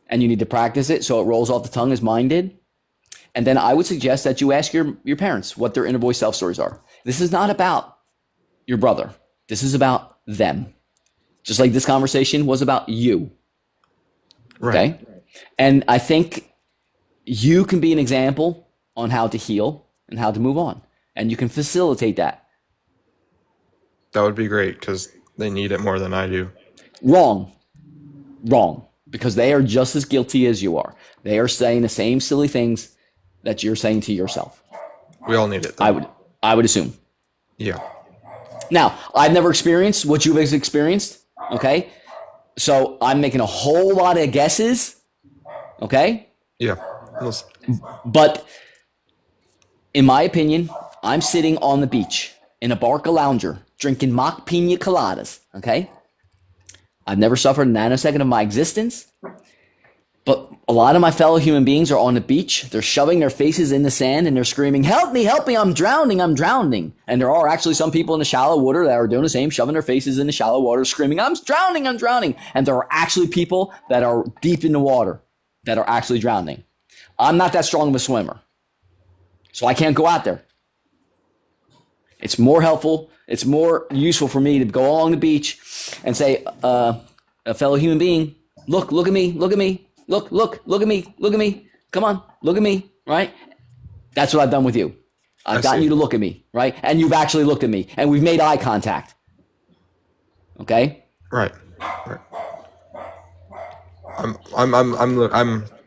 and you need to practice it so it rolls off the tongue as mine did. And then I would suggest that you ask your parents what their inner voice self stories are. This is not about your brother. This is about them. Just like this conversation was about you. Right. Okay? And I think you can be an example on how to heal and how to move on. And you can facilitate that. That would be great because they need it more than I do. Wrong. Because they are just as guilty as you are. They are saying the same silly things that you're saying to yourself. We all need it, though. I would assume. Yeah. Now, I've never experienced what you've experienced, okay? So I'm making a whole lot of guesses, okay? Yeah. But in my opinion, I'm sitting on the beach in a Barca lounger drinking mock pina coladas, okay? I've never suffered a nanosecond of my existence, but a lot of my fellow human beings are on the beach. They're shoving their faces in the sand and they're screaming, help me, I'm drowning. And there are actually some people in the shallow water that are doing the same, shoving their faces in the shallow water, screaming, I'm drowning. And there are actually people that are deep in the water that are actually drowning. I'm not that strong of a swimmer, so I can't go out there. It's more helpful. It's more useful for me to go along the beach and say, a fellow human being, look at me. Look at me. Come on, look at me, right? That's what I've done with you. I've gotten you to look at me, right? And you've actually looked at me and we've made eye contact. Okay? Right. I'm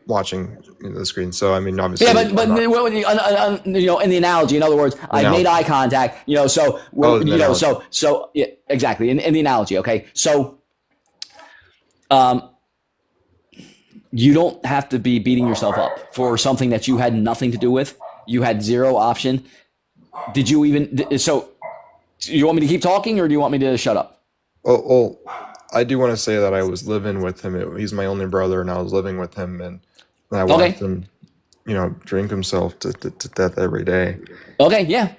watching the screen, so I mean, obviously. Yeah, but in the analogy, in other words, I made eye contact. So yeah, exactly. In the analogy, okay. So, you don't have to be beating yourself up for something that you had nothing to do with. You had zero option. Did you even? So, you want me to keep talking, or do you want me to shut up? Well, I do want to say that I was living with him. He's my only brother, and I was living with him, and I watched him, drink himself to death every day. Okay, yeah.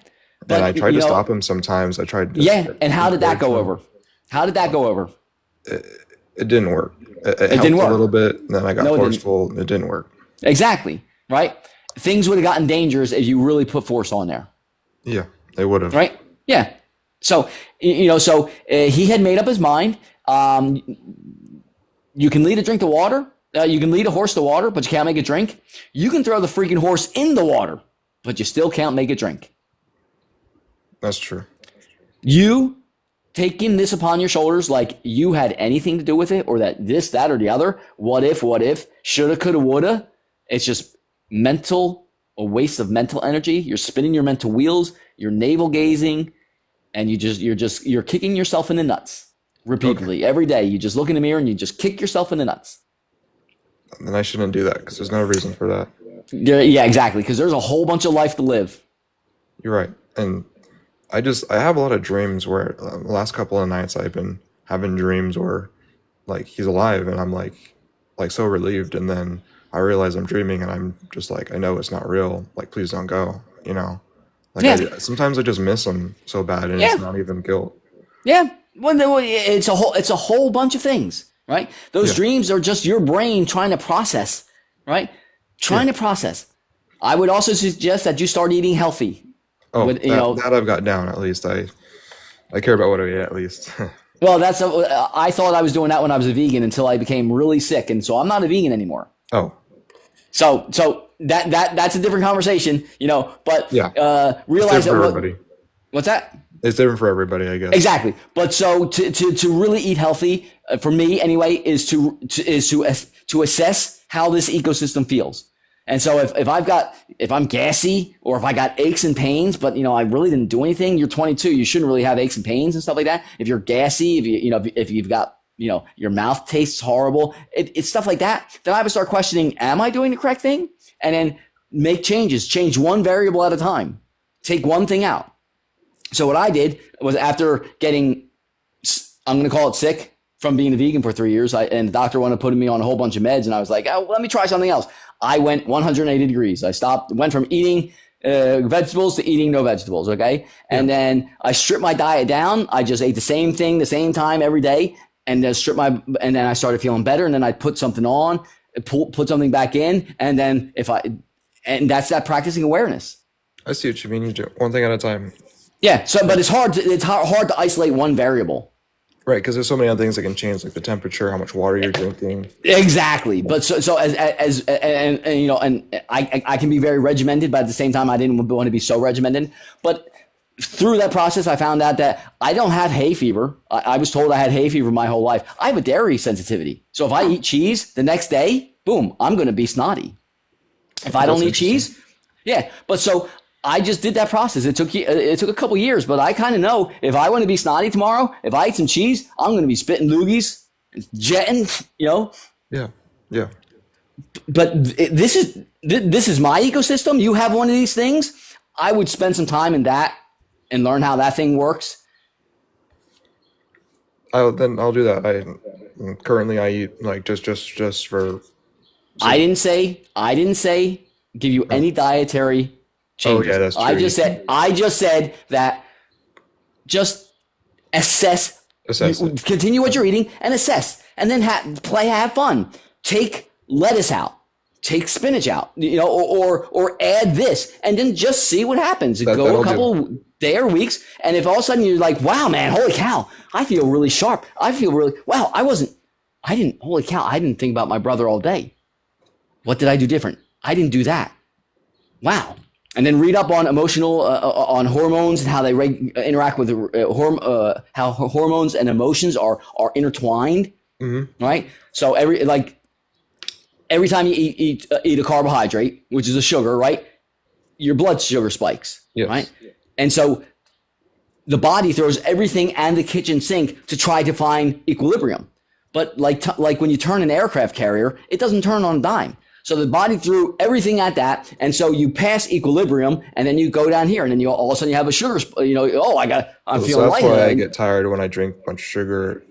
But I tried to stop him sometimes. I tried. And how did that go over? It didn't work. It didn't work a little bit, and then I got forceful. It didn't work. Exactly, right? Things would have gotten dangerous if you really put force on there. Yeah, they would have. Right? Yeah. So, he had made up his mind. You can lead a drink to water. You can lead a horse to water, but you can't make it drink. You can throw the freaking horse in the water, but you still can't make it drink. That's true. You taking this upon your shoulders like you had anything to do with it, or that this, that, or the other. What if, shoulda, coulda, woulda. It's just a waste of mental energy. You're spinning your mental wheels. You're navel gazing, and you're kicking yourself in the nuts repeatedly every day. You just look in the mirror and you just kick yourself in the nuts. And I shouldn't do that because there's no reason for that. Yeah, exactly. Because there's a whole bunch of life to live. You're right. And I have a lot of dreams where the last couple of nights I've been having dreams where like he's alive and I'm like so relieved. And then I realize I'm dreaming and I'm just like, I know it's not real. Like, please don't go, sometimes I just miss him so bad and it's not even guilt. Yeah. Well, it's a whole bunch of things, right? Those dreams are just your brain trying to process, right? To process. I would also suggest that you start eating healthy. Oh, that I've got down at least. I care about what I eat at least. Well, I thought I was doing that when I was a vegan until I became really sick, and so I'm not a vegan anymore. Oh. So that's a different conversation, But realize that everybody. What's that? It's different for everybody, I guess. Exactly. But so to really eat healthy, for me anyway, is to assess how this ecosystem feels. And so if I'm gassy or if I got aches and pains, but I really didn't do anything, you're 22, you shouldn't really have aches and pains and stuff like that. If you're gassy, if you've got, your mouth tastes horrible, it's stuff like that. Then I would start questioning, am I doing the correct thing? And then make changes, change one variable at a time take one thing out. So what I did was after getting, I'm going to call it sick from being a vegan for 3 years, and the doctor wanted to put me on a whole bunch of meds, and I was like, oh, let me try something else. I went 180 degrees. I went from eating vegetables to eating no vegetables. Okay. And then I stripped my diet down. I just ate the same thing, the same time every day, and then and then I started feeling better. And then I'd put something on, put something back in. And then and that's that practicing awareness. I see what you mean. You do one thing at a time. Yeah. So, but it's hard to isolate one variable. Right, because there's so many other things that can change, like the temperature, how much water you're drinking. Exactly, but so as you know, and I can be very regimented, but at the same time, I didn't want to be so regimented. But through that process, I found out that I don't have hay fever. I was told I had hay fever my whole life. I have a dairy sensitivity, so if I eat cheese the next day, boom, I'm going to be snotty. If I don't eat cheese, yeah. But so I just did that process. It took a couple years, but I kind of know if I want to be snotty tomorrow, if I eat some cheese, I'm going to be spitting loogies, jetting, you know. Yeah, yeah. But this is my ecosystem. You have one of these things. I would spend some time in that and learn how that thing works. I'll do that. Currently I eat like just for. I didn't say give you any dietary changes. Oh yeah, that's true. I just said that just assess. Continue what you're eating and assess, and then have fun. Take lettuce out, take spinach out, you know, or add this, and then just see what happens. Go a couple days or weeks, and if all of a sudden you're like, wow, man, holy cow, I feel really sharp. I feel really wow. Holy cow, I didn't think about my brother all day. What did I do different? I didn't do that. Wow. And then read up on emotional, on hormones and how they interact with how hormones and emotions are intertwined, right? So every time you eat a carbohydrate, which is a sugar, right? Your blood sugar spikes, right? And so the body throws everything and the kitchen sink to try to find equilibrium. But like when you turn an aircraft carrier, it doesn't turn on a dime. So the body threw everything at that, and so you pass equilibrium, and then you go down here, and then all of a sudden you have a sugar. You know, I'm feeling light. That's why I get tired when I drink a bunch of sugar.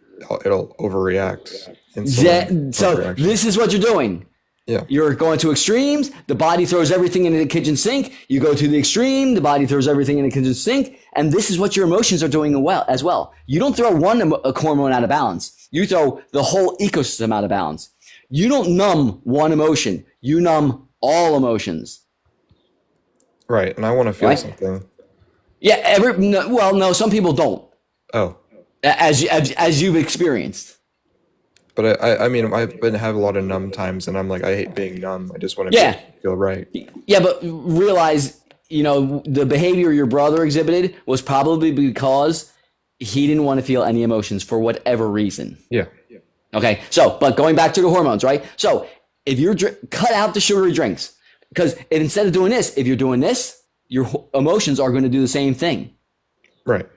It'll overreact. This is what you're doing. Yeah, you're going to extremes. The body throws everything into the kitchen sink. You go to the extreme. The body throws everything in the kitchen sink, and this is what your emotions are doing as well. You don't throw one hormone out of balance. You throw the whole ecosystem out of balance. You don't numb one emotion. You numb all emotions. Right, and I want to feel something. Yeah, no, some people don't. Oh. As you've experienced. But I mean, I've have a lot of numb times, and I'm like, I hate being numb. I just want to feel right. Yeah, but realize, you know, the behavior your brother exhibited was probably because he didn't want to feel any emotions for whatever reason. Yeah. Okay, so, but going back to the hormones, right? So if you're cut out the sugary drinks, because instead of doing this, if you're doing this, your emotions are going to do the same thing. Right.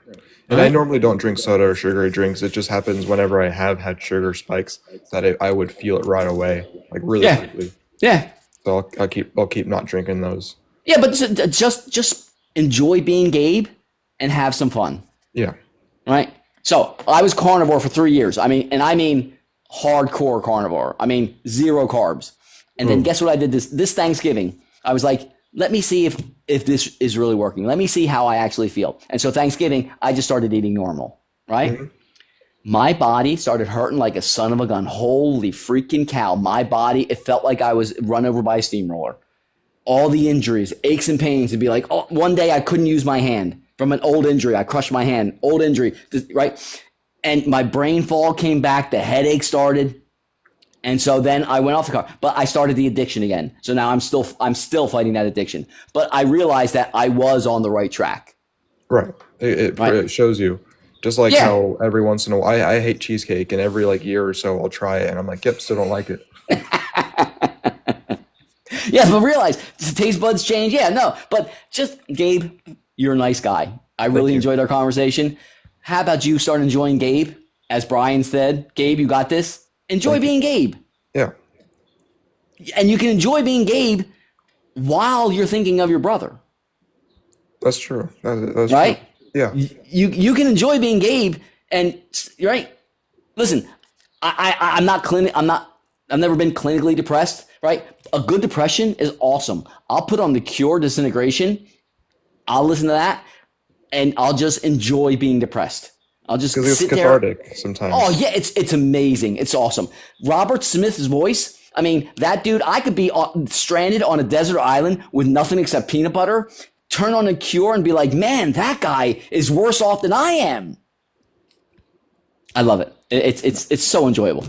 And I normally don't drink soda or sugary drinks. It just happens whenever I have had sugar spikes that I would feel it right away, like really quickly. Yeah. So I'll keep not drinking those. Yeah, but just enjoy being Gabe and have some fun. Yeah. Right. So I was carnivore for 3 years. I mean hardcore carnivore. I mean 0 carbs. And then guess what I did this Thanksgiving? I was like, let me see if this is really working. Let me see how I actually feel. And so Thanksgiving, I just started eating normal, right? Mm-hmm. My body started hurting like a son of a gun. Holy freaking cow. My body, it felt like I was run over by a steamroller. All the injuries, aches and pains, it'd be like, oh, one day I couldn't use my hand from an old injury. I crushed my hand, old injury, right? And my brain fog came back. The headache started. And so then I went off the car, but I started the addiction again. So now I'm still fighting that addiction, but I realized that I was on the right track. Right. It shows you, just like how every once in a while, I hate cheesecake, and every year or so I'll try it and I'm like, yep, still don't like it. Yes, but realize the taste buds change. Yeah, no, but just Gabe, you're a nice guy. I really enjoyed our conversation. How about you start enjoying Gabe? As Brian said, Gabe, you got this. Enjoy being Gabe. Yeah. And you can enjoy being Gabe while you're thinking of your brother. That's true. That's right? true. Yeah. You can enjoy being Gabe, and right. Listen, I'm not clinic. I've never been clinically depressed. Right? A good depression is awesome. I'll put on The Cure, Disintegration. I'll listen to that, and I'll just enjoy being depressed. I'll just Because it's sit there. cathartic sometimes. Oh yeah, it's amazing. It's awesome. Robert Smith's voice. I mean, that dude. I could be stranded on a desert island with nothing except peanut butter. Turn on a Cure and be like, man, that guy is worse off than I am. I love it. It's so enjoyable.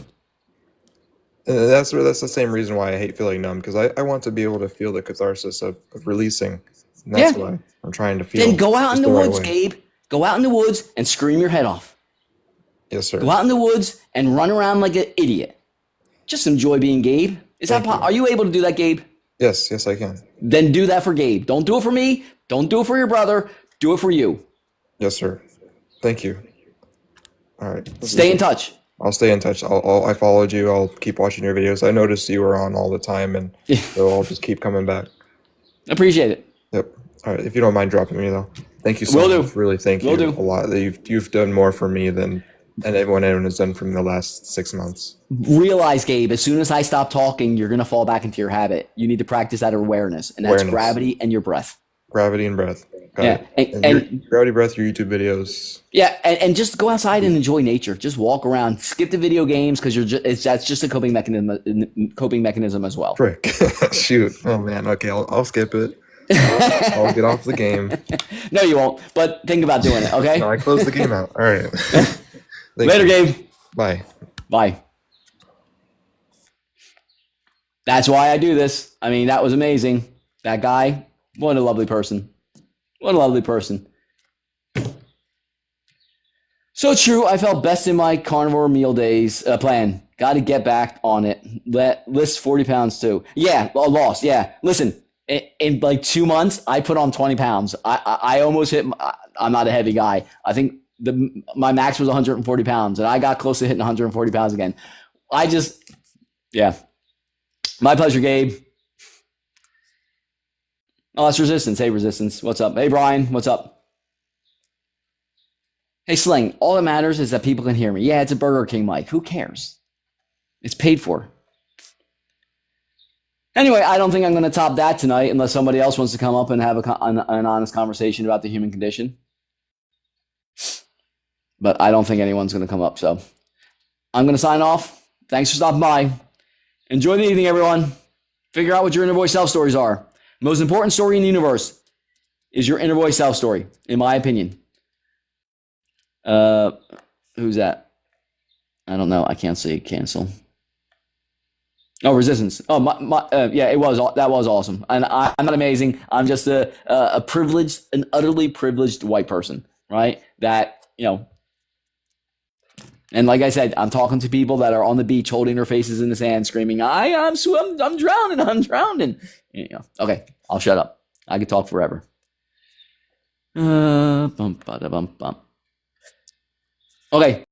That's the same reason why I hate feeling numb, because I want to be able to feel the catharsis of releasing. And that's Yeah. why I'm trying to feel. Then go out in just the right woods, way. Gabe. Go out in the woods and scream your head off. Yes, sir. Go out in the woods and run around like an idiot. Just enjoy being Gabe. Are you able to do that, Gabe? Yes, I can. Then do that for Gabe. Don't do it for me. Don't do it for your brother. Do it for you. Yes, sir. Thank you. All right. Stay in touch. I'll stay in touch. I followed you. I'll keep watching your videos. I noticed you were on all the time, and so I'll just keep coming back. Appreciate it. Yep. All right. If you don't mind dropping me though, thank you so Will much. do. Really, thank Will you do. a lot. You've done more for me than anyone has done for me the last 6 months. Realize, Gabe, as soon as I stop talking, you're going to fall back into your habit. You need to practice that awareness, and that's Awareness. gravity and your breath. Gravity and breath. Got Yeah, it. and your gravity, breath, your YouTube videos. Yeah, and just go outside and enjoy nature. Just walk around. Skip the video games because that's just a coping mechanism as well. Frick. Shoot. Oh man. Okay. I'll skip it. I'll get off the game. No, you won't. But think about doing it. Okay. No, I closed the game out. All right. Later, Gabe. Bye. Bye. That's why I do this. I mean, that was amazing. That guy, what a lovely person. What a lovely person. So true. I felt best in my carnivore meal days plan. Got to get back on it. List 40 pounds too. Yeah, lost. Yeah. Listen, in like 2 months, I put on 20 pounds. I almost hit. I'm not a heavy guy. I think my max was 140 pounds, and I got close to hitting 140 pounds again. Yeah. My pleasure, Gabe. Oh, that's Resistance. Hey, Resistance. What's up? Hey, Brian. What's up? Hey, Sling. All that matters is that people can hear me. Yeah, it's a Burger King mic. Who cares? It's paid for. Anyway, I don't think I'm going to top that tonight unless somebody else wants to come up and have an honest conversation about the human condition. But I don't think anyone's going to come up, so I'm going to sign off. Thanks for stopping by. Enjoy the evening, everyone. Figure out what your inner voice self stories are. The most important story in the universe is your inner voice self story, in my opinion. Who's that? I don't know. I can't see. Cancel. Oh, Resistance. Oh, yeah, that was awesome. And I'm not amazing. I'm just an utterly privileged white person, right? That, and like I said, I'm talking to people that are on the beach holding their faces in the sand, screaming, I'm drowning. Okay, I'll shut up. I could talk forever. Okay.